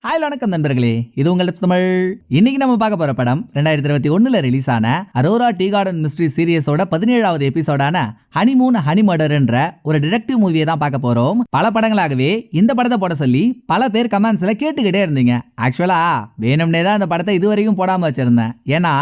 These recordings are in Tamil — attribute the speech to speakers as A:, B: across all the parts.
A: ஹாய் வணக்கம் நண்பர்களே, இது உங்கள் தமிழ். இன்னைக்கு நம்ம பார்க்க போற படம் 2021 ரிலீஸ் ஆன அரோரா டீ கார்டன் மிஸ்ட்ரி சீரியஸோட 17வது எபிசோடான ஹனிமூன் ஹனி மர்டர்ன்ற ஒரு டிடெக்டிவ் மூவியை தான் பார்க்க போறோம். பல படங்களாகவே இந்த படத்தை போட சொல்லி பல பேர் கமெண்ட்ஸ்ல கேட்டுக்கிட்டே இருந்தீங்க. ஆக்சுவலா வேணும்னே தான் இந்த படத்தை இதுவரைக்கும் போடாம வச்சிருந்தேன். ஏன்னா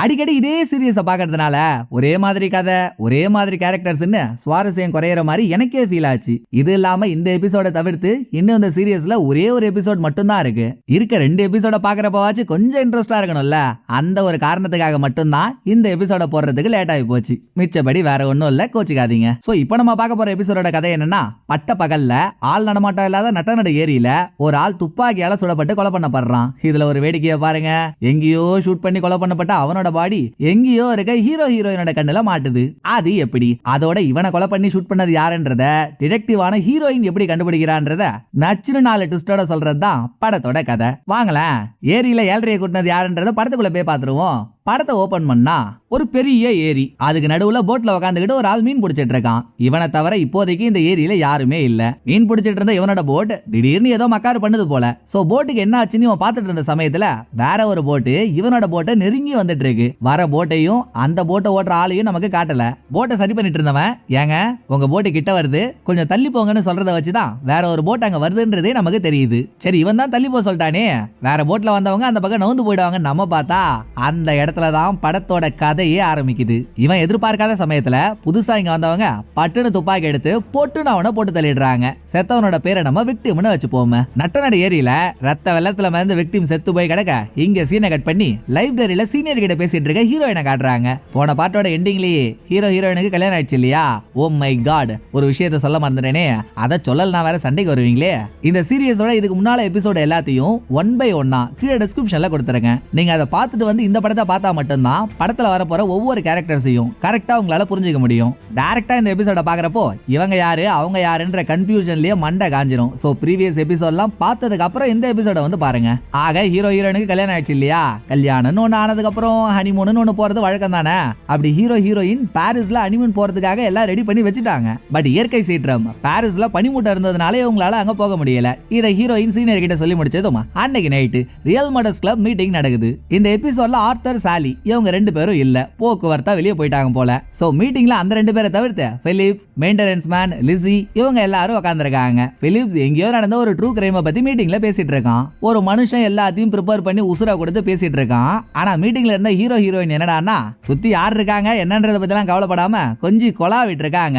A: அடிக்கடி இதே சீரியஸை பார்க்கறதுனால ஒரே மாதிரி கதை, ஒரே மாதிரி கேரக்டர்ஸ்னு சுவாரஸ்யம் குறையிற மாதிரி எனக்கே ஃபீல் ஆச்சு. இது இல்லாம இந்த எபிசோட தவிர்த்து இன்னும் இந்த சீரியஸ்ல ஒரே ஒரு எபிசோட் மட்டும்தான் இருக்க 2 எபிசோட பாக்குறப்பவாச்சு கொஞ்சம் இன்ட்ரெஸ்டா இருக்கணும்ல. அந்த ஒரு காரணத்துக்காக மட்டும்தான் இந்த எபிசோட போடுறதுக்கு லேட் ஆகி போச்சு. மிச்சபடி வேற ஒன்னும் இல்ல, கோச்சிக்காதீங்க. சோ இப்போ நம்ம பார்க்க போற எபிசோட கதை என்னன்னா, பட்ட பகல்ல ஆள் நடமாட்டம் இல்லாத நட்டநடு ஏரியில ஒரு ஆள் துப்பாக்கியால சுடப்பட்டு கொலை பண்ணப்படுறான். இதுல ஒரு வேடிக்கையை பாருங்க, எங்கேயோ ஷூட் பண்ணி கொலை பண்ணப்பட்ட அவனோட பாடி எங்கேயோ இருக்க ஹீரோயினோட கண்ணுல மாட்டுது. அது எப்படி? அதோட இவனை கொலை பண்ணி ஷூட் பண்ணது யாருன்றத டிடெக்டிவான ஹீரோயின் எப்படி கண்டுபிடிக்கிறான்றத நச்சுன்னு 4 ட்விஸ்டோட சொல்றதுதான் படத்தோட கதை. வாங்கலாம், ஏரியில ஏழ்றையை கூட்டினது யாருன்றத படத்துக்குள்ள போய் பாத்துருவோம். படத்தை ஓபன் பண்ணா ஒரு பெரிய ஏரி, அதுக்கு நடுவுல போட்ல உட்காந்துக்கிட்டு ஒரு ஆள் மீன் பிடிச்சிட்டு இருக்கான். இவனை தவிர இப்போதைக்கு இந்த ஏரியில யாருமே இல்ல. மீன் பிடிச்சிட்டு இருந்த இவனோட போட் திடீர்னு ஏதோ மக்காரு பண்ணுது போல. சோ போட்டுக்கு என்ன ஆச்சுன்னு இவன் பாத்துட்டு இருந்த சமயத்துல வேற ஒரு போட்டு இவனோட போட்டை நெருங்கி வந்துட்டு இருக்கு. வர போட்டையும் அந்த போட்டை ஓட்டுற ஆளையும் நமக்கு காட்டல. போட்டை சரி பண்ணிட்டு இருந்தவன், ஏங்க உங்க போட்டு கிட்ட வருது, கொஞ்சம் தள்ளி போங்கன்னு சொல்றத வச்சுதான் வேற ஒரு போட் அங்க வருதுன்றதே நமக்கு தெரியுது. சரி, இவன் தான் தள்ளி போக சொல்லிட்டானே, வேற போட்ல வந்தவங்க அந்த பக்கம் நவுந்து போயிடுவாங்க. நம்ம பார்த்தா அந்த இடத்துல தான் படத்தோட கதையே ஆரம்பிக்குது. இவன் எதிர்பார்க்காத சமயத்துல புதுசா இங்க வந்தவங்க பட்டுன்னு துப்பாக்கி எடுத்து போட்டுன்னு அவனை போட்டு தள்ளிடுறாங்க. செத்தவனோட பேரை நம்ம விக்டிம்னு வச்சுப்போம். நட்டநடு ஏரியில ரத்த வெள்ளத்துல மருந்து விக்டிம் செத்து போய் கிடக்க இங்க சீனை கட் பண்ணி லைப்ரரியில சீனியர் கிட்ட பேசிட்டு இருக்க ஹீரோயினை காட்டுறாங்க. போன பாட்டோட எண்டிங்லயே ஹீரோயினுக்கு கல்யாணம் ஆயிடுச்சு இல்லையா? ஓ மை காட், ஒரு விஷயத்த சொல்ல மறந்துட்டேனே, அதை சொல்லலாம் வேற சண்டைக்கு வருவீங்களே. இந்த சீரியஸோட இதுக்கு முன்னால எபிசோட எல்லாத்தையும் 1 by 1 கீழே டிஸ்கிரிப்ஷன்ல கொடுத்துருங்க. நீங்க அதை பார்த்துட்டு வந்து இந்த படத்தை பார்த்தா மட்டும்தான் படத்துல வரப்போற ஒவ்வொரு கேரக்டர்ஸையும் கரெக்டா உங்களால புரிஞ்சுக்க முடியும். டைரக்டா இந்த எபிசோட பாக்குறப்போ இவங்க யாரு அவங்க யாருன்ற கன்ஃபியூஷன்லயே மண்டை காஞ்சிரும். சோ ப்ரீவியஸ் எபிசோட்லாம் பார்த்ததுக்கு அப்புறம் இந்த எபிசோட வந்து பாருங்க. ஆக ஹீரோயினுக்கு கல்யாணம் ஆயிடுச்சு இல்லையா? கல்யாணம்னு ஒண்ணு ஆனதுக்கு அப்புறம் ஹனிமூன் ஒண்ணு போறது வழக்கம் தானே. அப்படி ஹீரோயின் பாரிஸ்ல ஹனிமூன் போறதுக்காக எல்லாம் ரெடி பண்ணி வச்சுட்டாங்க. பட் இயற்கை சீற்றம் பாரிஸ்ல பனிமூட்டம் இருந்ததுனால இவங்களால அங்க போக முடியல. இதை ஹீரோயின் சீனியர் கிட்ட சொல்லி முடிச்சதும் அன்னைக்கு night real murders club meeting நடக்குது. இந்த எபிசோட்ல ஆர்த்தர் சாலி இவங்க 2 பேரும் இல்ல, போக்குவரத்தா வெளியே போயிட்டாங்க போல. சோ மீட்டிங்ல அந்த 2 பேரை தவிர்த்து பிலிப்ஸ், மெயின்டெனன்ஸ் மேன், லிஸி இவங்க எல்லாரும் உட்கார்ந்திருக்காங்க. பிலிப்ஸ் எங்கேயோ நடந்த ஒரு ட்ரூ கிரைமை பத்தி மீட்டிங்ல பேசிட்டு இருக்கான். ஒரு மனுஷன் எல்லாத்தையும் ப்ரிப்பேர் பண்ணி உசுர கொடுத்து பேசிட்டு இருக்கான். ஆனா மீட்டிங்ல இருந்த ஹீரோயின் என்னடான்னா, சுத்தி யார் இருக்காங்க என்னன்றத பத்தி எல்லாம் கவலைப்படாம கொஞ்சம் கொலாவிட்டு இருக்காங்க.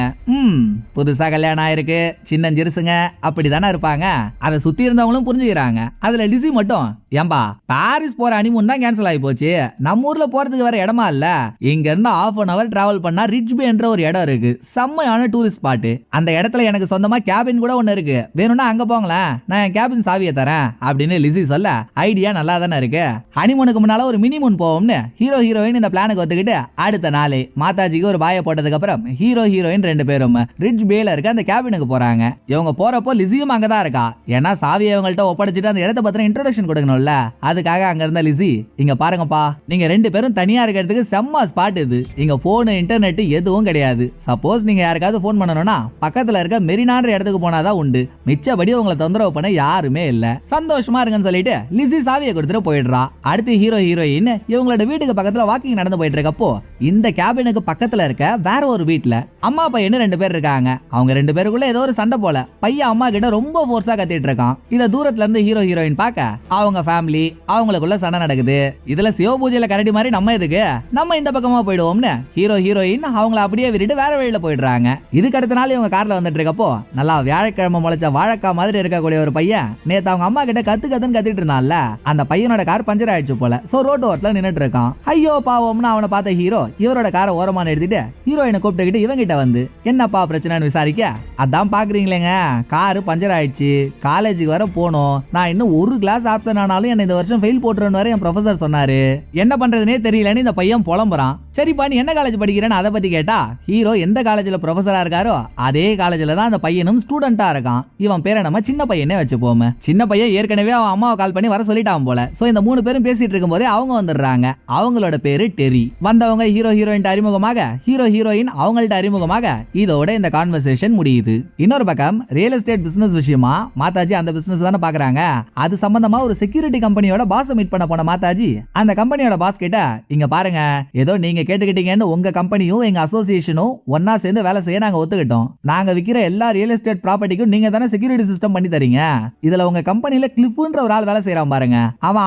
A: புதுசா கல்யாணம் ஆயிருக்கு, சின்ன ஜெருசுங்க அப்படிதானே இருப்பாங்க. அதை சுத்தி இருந்தவங்களும் புரிஞ்சுக்கிறாங்க. அதுல லிஸி மட்டும், ஏம்பா பாரிஸ் போற ஹனிமூன் தான் கேன்சல் ஆகி போச்சு, நம்ம ஊர்ல போறதுக்கு வேற இடமா இல்ல, இங்க இருந்து 1/2 hour டிராவல் பண்ணா ரிட்ஜ் பே என்ற ஒரு இடம் இருக்கு, செம்மையான டூரிஸ்ட் ஸ்பாட். அந்த இடத்துல எனக்கு சொந்தமா கேபின் கூட ஒண்ணு இருக்கு, வேணும்னா அங்க போங்களேன், நான் என் கேபின் சாவியை தரேன் அப்படின்னு லிஸி சொல்ல, ஐடியா நல்லா தானே இருக்கு. ஹனிமூனுக்கு முன்னால ஒரு மினிமூன் போவோம்னு ஹீரோயின் இந்த பிளானுக்கு ஒத்துக்கிட்டு அடுத்த நாளே மாதாஜிக்கு ஒரு பாய போட்டதுக்கு அப்புறம் ஹீரோயின் 2 பேரும் ரிட்ஜ் பேல இருக்க அந்த கேபினுக்கு போறாங்க. இவங்க போறப்போ லிஸியும் அங்கதான் இருக்கா. ஏன்னா சாவியை இவங்கள்ட்ட ஒப்படைச்சிட்டு அந்த இடத்த பத்தின இன்ட்ரோடக்ஷன் கொடுக்கணும்ல, அதுக்காக அங்க இருந்த லிஸி, இங்க பாருங்கப்பா, நீங்க 2 பேரும் தனியா இருக்கிறதுக்கு செம்ம ஸ்பாட் இது, இங்க போன் இன்டர்நெட் எதுவும் கிடையாது. சப்போஸ் நீங்க யாருக்காவது போன் பண்ணணும்னா பக்கத்துல இருக்க மெரினான்ற இடத்துக்கு போனாதான் உண்டு, மிச்சபடி உங்களை தொந்தரவு பண்ண யாருமே இல்ல, சந்தோஷமா இருங்கன்னு சொல்லிட்டு லிஸி சாவியை கொடுத்துட்டு போயிடுறா. அடுத்து ஹீரோயின் இவங்களோட வீட்டுக்கு பக்கத்துல வாக்கிங் நடந்து போயிட்டு இருக்கப்போ இந்த கேபினுக்கு பக்கத்துல இருக்க வேற ஒரு வீட்டுல அம்மா பையன் 2 பேர் இருக்காங்க. அவங்க 2 பேருக்குள்ள ஏதோ ஒரு சண்டை போல. பையன் அம்மா கிட்ட ரொம்ப ஃபோர்ஸா கத்திட்டு இருக்கான். இத தூரத்துல இருந்து ஹீரோயின் பார்க்க அவங்க ஃபேமிலி அவங்களுக்குள்ள சண்டை நடக்குது. இதுல சிவ பூஜையில கரடி மாதிரி நம்ம எதுக்கு, நம்ம இந்த பக்கமா போயிடுவோம்னு ஹீரோயின் அவங்கள அப்படியே விட்டுட்டு வேற வழியில போயிடுறாங்க. இதுக்கு அடுத்த நாள் இவங்க கார்ல வந்துட்டு இருக்கப்போ நல்லா வியாழக்கிழமை முளைச்ச வாழைக்கா மாதிரி இருக்கக்கூடிய ஒரு பையன் நேத்து அவங்க அம்மா கிட்ட கத்துன்னு கத்திட்டு இருந்தான்ல, அந்த பையனோட கார் பஞ்சர் ஆயிடுச்சு போல. சோ ரோட் ஓரத்துல நின்னுட்டு இருக்கான். ஐயோ பாவம்னு அவனை பார்த்த ஹீரோ இவரோட காரை ஓரமா நிறுத்திட்டு ஹீரோயினை கூப்பிட்டுக்கிட்டு இவங்கிட்ட வந்து, என்னப்பா பிரச்சனைன்னு விசாரிக்க, அதான் பாக்குறீங்களேங்க காரு பஞ்சர் ஆயிடுச்சு, காலேஜுக்கு வர போனோம், நான் இன்னும் ஒரு கிளாஸ் ஆப்ஷன் ஆனாலும் என்ன இந்த வருஷம் ஃபெயில் போட்டுருன்னு வரை என் ப்ரொஃபசர் சொன்னாரு, என்ன பண்றதுனே தெரியலன்னு இந்த பையன் புலம்புறான். சரிப்பா நீ என்ன காலேஜ் படிக்கிறேன்னு அதை பத்தி கேட்டா ஹீரோ எந்த காலேஜ்ல ப்ரொஃபஸரா இருக்காரோ அதே காலேஜ்ல தான் அந்த பையனும் ஸ்டூடெண்டா இருக்கான். இவன் பேரை நம்ம சின்ன பையனே வச்சுப்போமே. சின்ன பையன் ஏற்கனவே அவன் அம்மாவை கால் பண்ணி வர சொல்லிட்டான் போல. சோ இந்த 3 பேரும் பேசிட்டு இருக்கும் போதே அவங்க வந்துடுறாங்க. அவங்களோட பேரு டெரி. வந்தவங்க ஹீரோ ஹீரோயின் அறிமுகமாக, ஹீரோ ஹீரோயின் அவங்கள்ட்ட அறிமுகமாக இதோட இந்த கான்வர்சேஷன் முடியுது. இன்னொரு பக்கம் ரியல் எஸ்டேட் பிசினஸ் விஷயமா மாதாஜி அந்த பிசினஸ் தானே பாக்குறாங்க. அது சம்பந்தமா ஒரு செக்யூரிட்டி கம்பெனியோட பாஸ் மீட் பண்ண போன மாதாஜி அந்த கம்பெனியோட பாஸ் கிட்ட, இங்க பாருங்க ஏதோ நீங்க கேட்டுக்கிட்டீங்கன்னு உங்க கம்பெனியும் எங்க அசோசியேஷனும் ஒன்னா சேர்ந்து வேலை செய்ய நாங்க ஒத்துக்கிட்டோம். நாங்க விக்கிற எல்லா ரியல் எஸ்டேட் ப்ராப்பர்ட்டிக்கும் நீங்க தானே செக்யூரிட்டி சிஸ்டம் பண்ணி தரீங்க. இதுல உங்க கம்பெனில கிளிஃப்ன்ற ஒரு ஆள் வேலை செய்யறான் பாருங்க.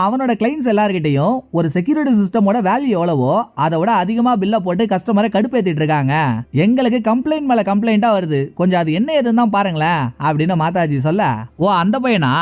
A: அவனோட கிளைண்ட்ஸ் எல்லார்கிட்டையும் ஒரு செக்யூரிட்டி சிஸ்டமோட வேல்யூ எவ்வளவோ அதை விட அதிகமா பில்ல போட்டு கஸ்டமரை கடுப்பேத்திட்டு இருக்காங்க. எங்களுக்கு கம்ப்ளைண்ட் மேல கம்ப்ளைண்டா வருது. கொஞ்சம் அது என்ன ஏதுன்னு தான் பாருங்களேன் அப்படின்னு மாதாஜி சொல்ல, ஓ அந்த பையனா,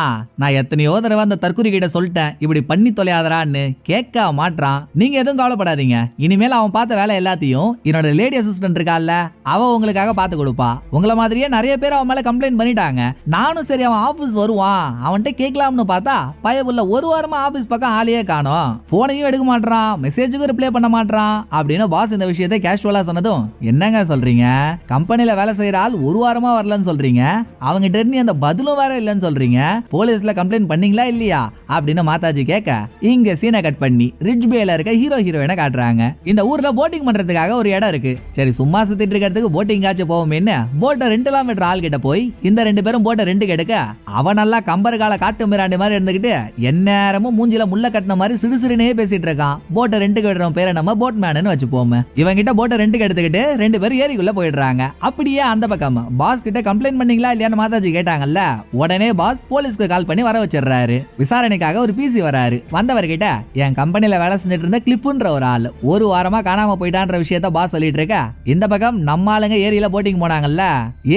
A: நான் எத்தனையோ தடவை அந்த தற்குறி கிட்ட சொல்லிட்டேன் இப்படி பண்ணி தொலையாதரான்னு. கேட்க மாட்டான். நீங்க எதுவும் கவலைப்படாதீங்க. இனிமேல் அவன் பார்த்த வேலை எல்லாத்தையும் என்னோட லேடி அசிஸ்டன்ட் இருக்கால அவ உங்களுக்காக பார்த்து கொடுப்பா. உங்களை மாதிரியே நிறைய பேர் அவன் மேல கம்ப்ளைண்ட் பண்ணிட்டாங்க. நானும் சரி அவன் ஆபீஸ் வருவான் அவன்கிட்ட கேட்கலாம்னு பார்த்தா பயபுள்ள ஒரு வாரமா ஆபீஸ் பக்கம் ஆளையே காணோம். போனையும் எடுக்க மாட்டான், மெசேஜுக்கும் ரிப்ளை பண்ண மாட்டான் அப்படின்னு பாஸ் இந்த விஷயத்தை கேஷுவலா சொன்னதும், என்னங்க சொல்றீங்க, கம்பெனில வேலை செய்யற ஆள் ஒரு வாரமா வரலன்னு சொல்றீங்க, அவங்க டெர்னி அந்த பதிலும் வேற இல்லன்னு சொல்றீங்க, போலீஸ்ல கம்ப்ளைண்ட் பண்ணீங்களா இல்லையா அப்படின்னு மாதாஜி கேட்க, இங்க சீனை கட் பண்ணி ரிட்ஜ் பேல இருக்க ஹீரோ ஹீரோயினை காட்டுறாங்க. இந்த ஊர்ல போட்டிங் பண்றதுக்காக ஒரு இடம் இருக்கு. சரி சும்மா சுத்திட்டு இருக்கிறதுக்கு போட்டிங் காச்சு போவோமேன்னு போட்டை 2 கிலோமீட்டர் ஆள் கிட்ட போய் இந்த 2 பேரும் போட்டை 2 கெடுக்க, அவன் நல்லா கம்பர்கால காட்டு மிராண்டி மாதிரி இருந்துகிட்டு எந்நேரமும் மூஞ்சில முள்ள கட்டின மாதிரி சிடுசிறுனே பேசிட்டு இருக்கான். போட்டை 2 கெடுறோம் பேரை நம்ம போட் மேனு வச்சுப்போம். இவங்க கிட்ட போட்டை 2 எடுத்துக்கிட்டு 2 பேரும் ஏரிக்குள்ள போயிடுறாங்க. அப்படியே அந்த பக்கம் பாஸ் கிட்ட கம்ப்ளைண்ட் பண்ணீங்களா இல்லையான்னு மாதாஜி கேட்டாங்கல்ல. உடனே பாஸ் போலீஸ்க்கு கால் பண்ணி வர வச்சிடுறாரு. விசாரணைக்காக ஒரு பிசி வராரு. வந்தவர்கிட்ட என் கம்பெனில வேலை செஞ்சுட்டு இருந்த கிளிப்ன்ற ஒரு ஆள் ஒரு வாரமா காணாம போயிட்டான்ற விஷயத்த பாஸ் சொல்லிட்டு இருக்க, இந்த பக்கம் நம்ம ஆளுங்க ஏரியில போட்டிங் போனாங்கல்ல,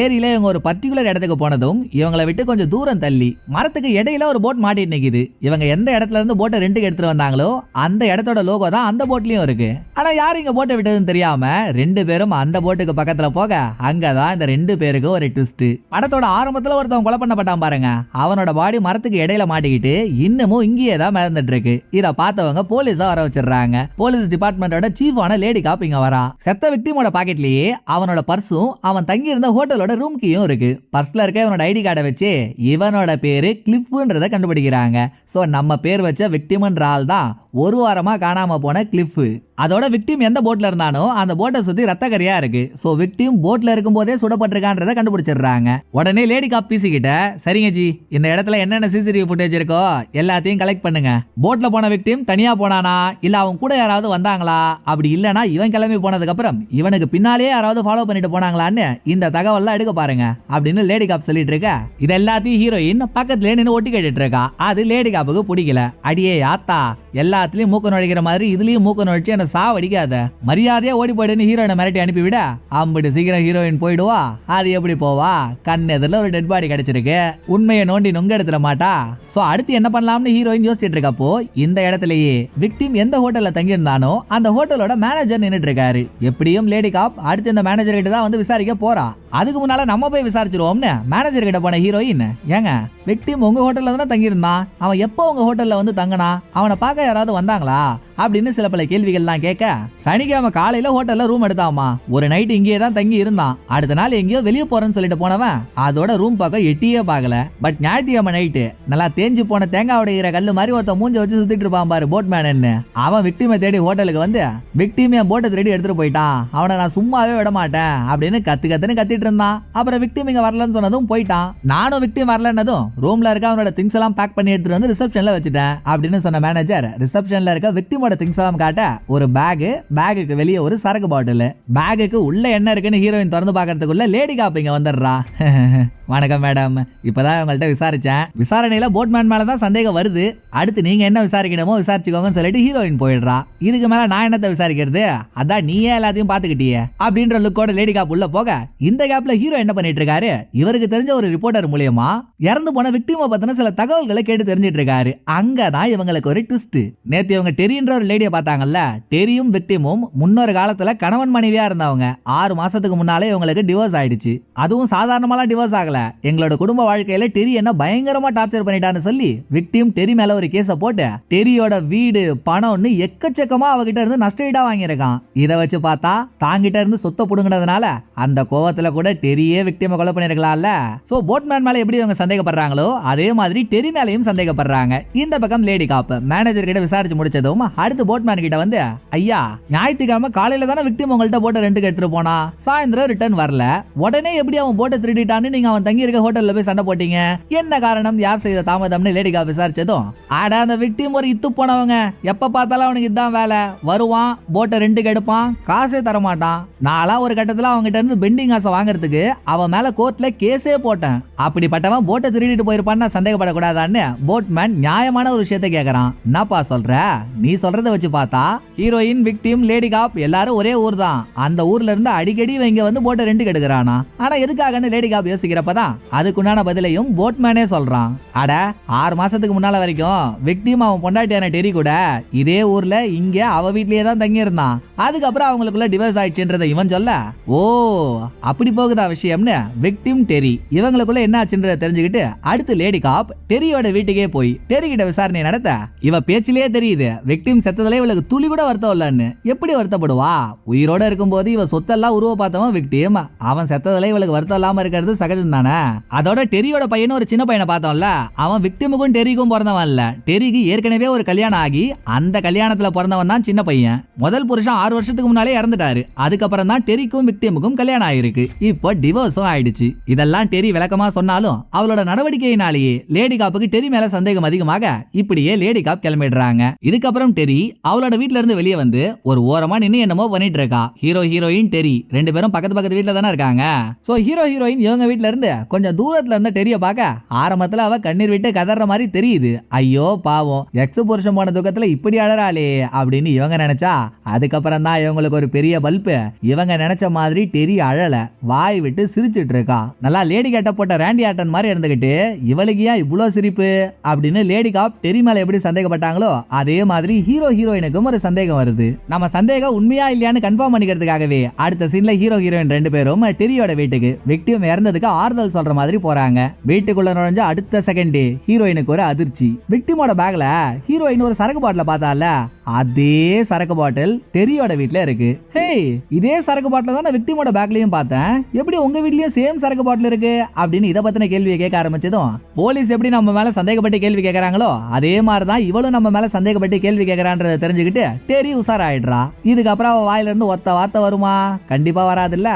A: ஏரியில இவங்க ஒரு பர்டிகுலர் இடத்துக்கு போனதும் இவங்களை விட்டு கொஞ்சம் தூரம் தள்ளி மரத்துக்கு இடையில ஒரு போட் மாட்டிட்டு நிக்குது. இவங்க எந்த இடத்துல இருந்து போட்டை 2 எடுத்துட்டு வந்தாங்களோ அந்த இடத்தோட லோகோ தான் அந்த போட்லயும் இருக்கு. ஆனா யார் இங்க போட்டை விட்டதுன்னு தெரியாம 2 பேரும் அந்த போட்டுக்கு பக்கத்துல போக அங்கதான் இந்த 2 பேருக்கு ஒரு ட்விஸ்ட். படத்தோட ஆரம்பத்துல ஒருத்தவன் கொலை பண்ணப்பட்டான் பாருங்க, அவனோட பாடி மரத்துக்கு இடையில மாட்டிக்கிட்டு இன்னமும் இங்கேயே தான் மிதந்துட்டு இருக்கு. இத பார்த்தவங்க போலீஸா வர வச்சிடுறாங்க. போலீஸ் டிபார்ட்மெண்டோட சீஃபான லேடி காப் இங்க வரா. செத்த விக்டிமோட பாக்கெட்லயே அவனோட பர்ஸும் அவன் தங்கி இருந்த ஹோட்டலோட ரூம் கீயும் இருக்கு. பர்ஸ்ல இருக்க இவனோட ஐடி கார்டை வச்சு இவனோட பேரு கிளிஃப்ன்றத கண்டுபிடிக்கிறாங்க. சோ நம்ம பேர் வச்ச விக்டிம்ன்ற ஆள் தான் ஒரு வாரமா காணாம போன கிளிஃப். அதோட விக்டிம் எந்த போட்ல இருந்தானோ அந்த போட்டை சுத்தி ரத்த கரியா இருக்கு. சோ விக்டிம் போட்ல இருக்கும் போதே சுடப்பட்டிருக்கான்றத கண்டுபிடிச்சிடுறாங்க. உடனே லேடி காப் பிசி கிட்ட, சரிங்க ஜி இந்த இடத்துல என்னென்ன சிசிடிவி ஃபுட்டேஜ் இருக்கோ எல்லாத்தையும் கலெக்ட் பண்ணுங்க. போட்ல போன விக்டிம் தனியா போனானா இல்ல அவன் கூட யாராவது வந்தாங்களா, அப்படி இல்லனா இவன் கிளம்பி போனதுக்கு அப்புறம் இவனுக்கு பின்னாலேயே யாராவது ஃபாலோ பண்ணிட்டு போனாங்களான்னு இந்த தகவல்லாம் எடுக்க பாருங்க அப்படின்னு லேடி காப் சொல்லிட்டு இருக்க, இது எல்லாத்தையும் ஹீரோயின் பக்கத்துல நின்று ஒட்டி கேட்டுட்டு இருக்கா. அது லேடி காப்புக்கு பிடிக்கல. அடியே ஆத்தா, எல்லாத்துலயும் மூக்க நுழைக்கிற மாதிரி இதுலயும் மூக்க நுழைச்சு என்ன சாவடிக்காத, மரியாதையா ஓடி போயிடுன்னு ஹீரோயினை மிரட்டி அனுப்பிவிட, அம்பிட்டு சீக்கிரம் ஹீரோயின் போயிடுவா. அது எப்படி போவா, கண் எதிரில் ஒரு டெட் பாடி கிடைச்சிருக்கு, உண்மையை நோண்டி நுங்க எடுத்துட மாட்டா. சோ அடுத்து என்ன பண்ணலாம்னு ஹீரோயின் யோசிச்சுட்டு இருக்கப்போ இந்த இடத்துலயே விக்டிம் எந்த ஹோட்டல்ல தங்கி இருந்தானோ அந்த ஹோட்டலோட மேனேஜர் நின்னுட்டு இருக்காரு. எப்படியும் லேடி காப் அடுத்து இந்த மேனேஜர் கிட்ட தான் வந்து விசாரிக்க போறா. அதுக்கு முன்னால நம்ம போய் விசாரிச்சிருவோம்னு மேனேஜர் கிட்ட போன ஹீரோயின், ஏங்க விக்டிம் உங்க ஹோட்டல்ல தானே தங்கி இருந்தான், அவன் எப்போ உங்க ஹோட்டல்ல வந்து தங்கினா, அவனை பார்க்க யாராவது வந்தாங்களா அப்படின்னு சில பல கேள்விகள்லாம் கேட்க, சனிக்கிழமை காலையில ஹோட்டல்ல ரூம் எடுத்தாமா, ஒரு நைட் இங்கேயே தான் தங்கி இருந்தான், அடுத்த நாள் எங்கேயோ வெளியே போறேன்னு சொல்லிட்டு போனவன் அதோட ரூம் பக்கம் எட்டியே பார்க்கல. பட் ஞாயிற்றுக்கிழமை நைட்டு நல்லா தேஞ்சு போன தேங்காய் உடைகிற கல்லு மாதிரி ஒருத்த மூஞ்ச வச்சு சுத்திட்டு இருப்பான் பாரு போட் மேனன்னு, அவன் விக்டிமை தேடி ஹோட்டலுக்கு வந்து விக்டிம் என் போட்டை தேடி எடுத்துட்டு போயிட்டான், அவனை நான் சும்மாவே விட மாட்டேன் அப்படின்னு கத்துன்னு கத்திட்டு இருந்தான். அப்புறம் விக்டிம் இங்க வரலன்னு சொன்னதும் போயிட்டான். நானும் விக்டிம் வரலன்னதும் ரூம்ல இருக்க அவனோட திங்ஸ் எல்லாம் பேக் பண்ணி எடுத்துட்டு வந்து ரிசப்ஷன்ல வச்சுட்டேன் அப்படின்னு சொன்ன மேனேஜர் ரிசப்ஷன்ல இருக்க விக்டிமோட திங்ஸ் எல்லாம் காட்ட ஒரு பேக்குக்கு வெளியே ஒரு சரக்கு பாட்டில், பேக்குக்கு உள்ள என்ன இருக்குன்னு ஹீரோயின் திறந்து பாக்கிறதுக்குள்ள லேடி காப் இங்க வந்துடுறா. வணக்கம் மேடம், இப்பதான் உங்கள்ட்ட விசாரிச்சேன், விசாரணையில போட்மேன் மேலதான் சந்தேகம் வருது, அடுத்து நீங்க என்ன விசாரிக்கணுமோ விசாரிச்சுக்கோங்கன்னு சொல்லிட்டு ஹீரோயின் போயிடுறா. இதுக்கு மேல நான் என்னத்தை விசாரிக்கிறது, அதான் நீயே எல்லாத்தையும் பாத்துக்கிட்டியே அப்படின்ற லுக்கோட லேடி காப் உள்ள போக இந்த கேப்ல ஹீரோ என்ன பண்ணிட்டு இருக்காரு, இவருக்கு தெரிஞ்ச ஒரு ரிப்போர்ட்டர் மூலியமா இறந்து போன விக்டிமை பத்தின சில தகவல்களை கேட்டு தெரிஞ்சிட்டு இருக்காரு. அங்கதான் இவங்களுக்கு ஒரு ட்விஸ்ட். நேத்து இவங்க டெரின்ற ஒரு லேடியை பார்த்தாங்கல்ல, டெரியும் விக்டிமும் முன்னொரு காலத்துல கணவன் மனைவியா இருந்தவங்க. 6 மாசத்துக்கு முன்னாலே இவங்களுக்கு டிவோர்ஸ் ஆயிடுச்சு. அதுவும் சாதாரணமாலாம் டிவோர்ஸ் ஆகல. எங்களோட குடும்ப வாழ்க்கையில டெரி என்ன பயங்கரமா டார்ச்சர் பண்ணிட்டான்னு சொல்லி விக்டிம் டெரி மேல ஒரு கேஸ போட்டு டெரியோட வீடு பணம்னு எக்கச்சக்கமா அவகிட்ட இருந்து நஷ்டஈடா வாங்கியிருக்கான். இதை வச்சு பார்த்தா தாங்கிட்ட இருந்து சொத்தை புடுங்கினதுனால அந்த கோவத்துல கூட டெரியே விக்டிமை கொலை பண்ணிருக்கலாம்ல. சோ போட்மேன் மேல எப்படி இவங்க சந்தேகப்படுறாங்களோ அதே மாதிரி டெரி மேலையும் சந்தேகப்படுறாங்க. இந்த பக்கம் லேடி காப் மேனேஜர் கிட்ட விசாரிச்சு முடிச்சதும் அடுத்து போட்மேன் கிட்ட வந்து, ஐயா ஞாயிற்றுக்கிழமை காலையில தானே விக்டிம் உங்கள்ட்ட போட்டு ரெண்டுக்கு எடுத்துட்டு போனா, சாயந்தரம் ரிட்டர்ன் வரல, உடனே எப்படி அவன் போட்டை திருடிட்டான்னு நீங்க அவன் தங்கி இருக்க ஹோட்டல்ல போய் சண்டை போட்டீங்க, என்ன காரணம், யார் செய்த தாமதம்னு லேடி காப் விசாரிச்சதும், ஆட அந்த விக்டிம் ஒரு இத்து போனவங்க, எப்ப பார்த்தாலும் அவனுக்கு இதான் வேலை, வருவான் போட்டை ரெண்டுக்கு எடுப்பான், காசே தரமாட்டான். நான்லாம் ஒரு கட்டத்துல அவங்க கிட்ட இருந்து பெண்டிங் காசை வாங்குறதுக்கு அவன் மேல கோர்ட்ல கேஸே போட்டேன். அப்படிப்பட்டவன் போட்டை திருடிட்டு போயிருப்பான்னு சந்தேகப்படக்கூடாதான்னு போட்மேன் நியாயமான ஒரு விஷயத்தை கேக்குறான். என்னப்பா சொல்ற, நீ சொல்றத வச்சு பார்த்தா ஹீரோயின் விக்டிம் லேடி காப் எல்லாரும் ஒரே ஊர் தான். அந்த ஊர்ல இருந்து அடிக்கடி இங்க வந்து போட்டை ரெண்டு கெடுக்கிறானா, ஆனா எதுக்காகன்னு லேடி காப் யோசிக்கிறப்பதான் அதுக்குண்டான பதிலையும் போட்மேனே சொல்றான். அட 6 மாசத்துக்கு முன்னால வரைக்கும் விக்டிம் அவன் பொண்டாட்டியான டெரி கூட இதே ஊர்ல இங்க அவ வீட்லயே தான் தங்கி இருந்தான். அதுக்கப்புறம் அவங்களுக்குள்ள டிவோர்ஸ் ஆயிடுச்சுன்றதை இவன் சொல்ல, ஓ அப்படி போகுதா விஷயம்னு விக்டிம் டெரி இவங்களுக்குள்ள என்ன ஆச்சுன்றதை தெரிஞ்சுக்கிட்டு அடுத்து லேடி காப் டெரியோட வீட்டுக்கே போய் டெரி கிட்ட விசாரணை நடத்த, இவ பேச்சிலேயே தெரியுது விக்டிம் செத்ததுல இவளுக்கு துளி கூட வருத்தம் இல்லன்னு. எப்படி வருத்தப்படுவா, உயிரோட இருக்கும்போது இவ சொத்தெல்லாம் உருவ பார்த்தவன் விக்டிம், அவன் செத்ததுல இவளுக்கு வருத்தம் இல்லாம இருக்கிறது சகஜம் தானே. அதோட டெரியோட பையனும் ஒரு சின்ன பையனை பார்த்தோம்ல, அவன் விக்டிமுக்கும் டெரிக்கும் பிறந்தவன் இல்ல, டெரிக்கு ஏற்கனவே ஒரு கல்யாணம் ஆகி அந்த கல்யாணத்துல பிறந்தவன் தான் சின்ன பையன். முதல் புருஷன் 6 வருஷத்துக்கு முன்னாலே இறந்துட்டாரு. அதுக்கப்புறம் தான் டெரிக்கும் விக்டிமுக்கும் கல்யாணம் ஆயிருக்கு. இப்போ டிவோர்ஸும் ஆயிடுச்சு. இதெல்லாம் டெரி விளக்கமா சொன்னாலும் அவளோட நடவடிக்கையினாலேயே லேடி காப்புக்கு டெரி மேல சந்தேகம் அதிகமாக இப்படியே லேடி காப் கிளம்பிடுறாங்க. இதுக்கப்புறம் டெரி அவளோட வீட்ல இருந்து வெளியே வந்து ஒரு ஓரமா நின்னு என்னமோ பண்ணிட்டு இருக்கா. ஹீரோயின் டெரி 2 பேரும் பக்கத்து வீட்ல தானே இருக்காங்க. சோ ஹீரோயின் இவங்க வீட்ல இருந்து கொஞ்சம் தூரத்துல இருந்த டெரிய பார்க்க ஆரம்பத்துல அவ கண்ணீர் விட்டு கதற மாதிரி தெரியுது. ஐயோ பாவம், எக்ஸ் புருஷன் போன துக்கத்துல இப்படி அழறாளே அப்படின்னு இவங்க நினைச்சா, அதுக்கப்புறம் தான் இவங்களுக்கு ஒரு பெரிய பல்பு. இவங்க நினைச்ச மாதிரி டெரி அழல, வாய் விட்டு சிரிச்சிட்டு இருக்கா. நல்லா லேடி கேட்ட போட்ட ரேண்டி ஆட்டன் மாதிரி இருந்துகிட்டு இவளுக்கு ஏன் இவ்வளவு சிரிப்பு அப்படின்னு லேடி காப் டெரி மேல எப்படி சந்தேகப்பட்டாங்களோ அதே மாதிரி ஹீரோயினுக்கும் ஒரு சந்தேகம் வருது. நம்ம சந்தேகம் உண்மையா இல்லையான்னு கன்ஃபார்ம் பண்ணிக்கிறதுக்காகவே அடுத்த சீன்ல ஹீரோயின் 2 பேரும் டெரியோட வீட்டுக்கு விக்டிம் இறந்ததுக்கு ஆறுதல் சொல்ற மாதிரி போறாங்க. வீட்டுக்குள்ள நுழைஞ்ச அடுத்த செகண்டே ஹீரோயினுக்கு ஒரு அதிர்ச்சி. விக்டிமோட பேக்ல ஹீரோயின் ஒரு சரக்கு பாட்டில பார்த்தால, அதே சரக்கு பாட்டில் டெரியோட வீட்ல இருக்கு. ஹே, இதே சரக்கு பாட்டில தான் நான் விக்டிமோட பேக்லயும் பார்த்தேன், எப்படி உங்க வீட்லயும் சேம் சரக்கு பாட்டில் இருக்கு அப்படின்னு இத பத்தின கேள்வியை கேட்க ஆரம்பிச்சதும் போலீஸ் எப்படி நம்ம மேல சந்தேகப்பட்டு கேள்வி கேட்கறாங்களோ அதே மாதிரி தான் இவளும் நம்ம மேல சந்தேகப்பட்டு கேள்வி கேட்கறான்றதை தெரிஞ்சுக்கிட்டு டெரி உசாராயிடுறா. இதுக்கப்புறம் அவ வாயில இருந்து ஒத்த வார்த்தை வருமா, கண்டிப்பா வராதுல்ல.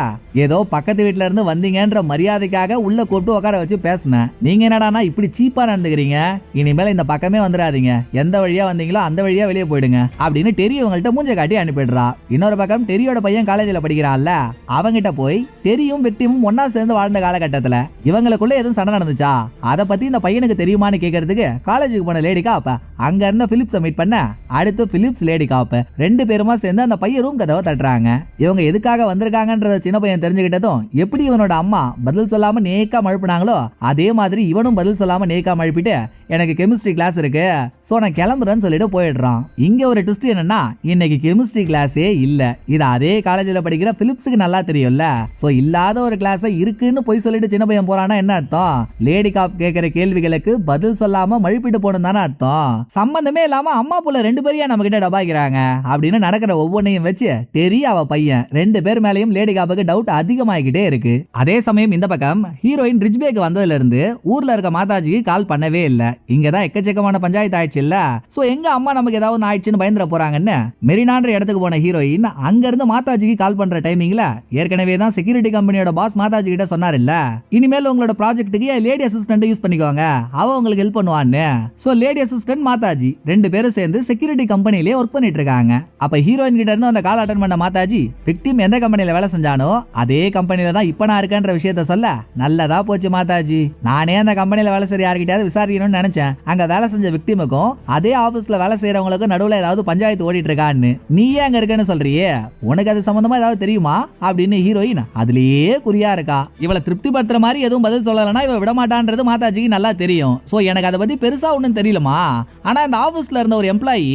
A: ஏதோ பக்கத்து வீட்ல இருந்து வந்தீங்கன்ற மரியாதைக்காக உள்ள கூப்பிட்டு உட்கார வச்சு பேசினேன். நீங்க என்னடானா இப்படி சீப்பா நடந்துக்கிறீங்க, இனிமேல் இந்த பக்கமே வந்துடாதீங்க, எந்த வழியா வந்தீங்களோ அந்த வழியா வெளியே போயிடுங்க அப்படின்னு டெரி அவங்கள்ட்ட மூஞ்ச காட்டி அனுப்பிடுறா. இன்னொரு பக்கம் டெரியோட பையன் காலேஜ்ல படிக்கிறான்ல, அவங்கிட்ட போய் டெரியும் விக்டிமும் ஒன்னா சேர்ந்து வாழ்ந்த காலகட்டத்துல இவங்களுக்குள்ள எதுவும் சண்டை நடந்துச்சா அத பத்தி இந்த பையனுக்கு தெரியுமான்னு கேட்கறதுக்கு காலேஜுக்கு போன லேடி காப் அங்க இருந்த பிலிப்ஸை மீட் பண்ண, அடுத்து பிலிப்ஸ் லேடி காப் 2 பேருமா சேர்ந்து அந்த பையன் ரூம் கதவை தட்டுறாங்க. இவங்க எதுக்காக வந்திருக்காங்கன்றத சின்ன பையன் தெரிஞ்சுக்கிட்டதும் எப்படி இவனோட அம்மா பதில் சொல்லாம நேக்கா மழுப்பினாங்களோ அதே மாதிரி இவனும் பதில் சொல்லாம நேக்கா மழுப்பிட்டு எனக்கு கெமிஸ்ட்ரி கிளாஸ் இருக்கு சோ நான் கிளம்புறேன்னு சொல்லிட்டு போயிடுறான். இங்க ஒரு ட்விஸ்ட் என்னன்னா இன்னைக்கு கெமிஸ்ட்ரி கிளாஸே இல்ல. இது அதே காலேஜ்ல படிக்கிற பிலிப்ஸுக்கு நல்லா தெரியும்ல. சோ இல்லாத ஒரு கிளாஸ் இருக்குன்னு போய் சொல்லிட்டு சின்ன பையன் போறானா என்ன அர்த்தம், லேடி காப் கேட்கிற கேள்விகளுக்கு பதில் சொல்லாம மழுப்பிட்டு போகணும் தானே அர்த்தம். சம்பந்தமே இல்லாம அம்மா புள்ள 2 பேரையும் நம்ம கிட்ட டபாக்கிறாங்க அப்படின்னு நடக்கிற ஒவ்வொன்னையும் வச்சு டெரி அவ பையன் 2 பேர் மேலையும் லேடி காப்புக்கு டவுட் அதிகமாகிட்டே இருக்கு. அதே சமயம் இந்த பக்கம் ஹீரோயின் ரிச்பேக் வந்ததுல இருந்து ஊர்ல இருக்க மாதாஜிக்கு கால் பண்ணவே இல்ல. இங்கதான் எக்கச்சக்கமான பஞ்சாயத்து ஆயிடுச்சு இல்ல. சோ எங்க அம்மா நமக்கு ஏதாவது ஆயிடுச்சுன்னு பயந்துட போறாங்கன்னு மெரினான்ற இடத்துக்கு போன ஹீரோயின் அங்க இருந்து மாதாஜிக்கு கால் பண்ற டைமிங்ல ஏற்கனவே தான் செக்யூரிட்டி கம்பெனியோட பாஸ் மாதாஜி கிட்ட சொன்னார் இல்ல, இனிமேல் உங்களோட ப்ராஜெக்ட்டுக்கு லேடி அசிஸ்டன்ட் யூஸ் பண்ணிக்கோங்க, அவ உங்களுக்கு ஹெல்ப் பண்ணுவான்னு. சோ லேடி அசிஸ்டன்ட் மாதாஜி 2 பேரும் சேர்ந்து செக்யூரிட்டி கம்பெனிலே ஒர்க் பண்ணிட்டு இருக்காங்க. அப்ப ஹீரோயின் கிட்ட இருந்து அந்த கால் அட்டெண்ட் பண்ண மாதாஜி விக்டிம் எந்த கம்பெனில வேலை செஞ்சானோ அதே கம்பெனில தான் இப்ப நான் இருக்கேன்ற விஷயத்த சொல்ல, நல்லதா போச்சு மாதாஜி, நானே அந்த கம்பெனில வேலை செய்ய யார்கிட்டயாவது விசாரிக்கணும்னு நினைச்சேன். அங்க வேலை செஞ்ச விக்டிமுக்கும் அதே ஆபீஸ்ல வேலை செய்யறவங்களுக்கும் நடுவுல ஏதாவது பஞ்சாயத்து ஓடிட்டு இருக்கான்னு நீயே அங்க இருக்கேன்னு சொல்றியே, உனக்கு அது சம்பந்தமா ஏதாவது தெரியுமா அப்படின்னு ஹீரோயின் அதுலயே குறியா இருக்கா. இவளை திருப்தி படுத்துற மாதிரி எதுவும் பதில் சொல்லலன்னா இவ விட மாட்டான்றது மாதாஜிக்கு நல்லா தெரியும். சோ எனக்கு அதை பத்தி பெருசா ஒண்ணும் தெரியலமா, ஆனா இந்த ஆபீஸ்ல இருந்த ஒரு எம்ப்ளாயி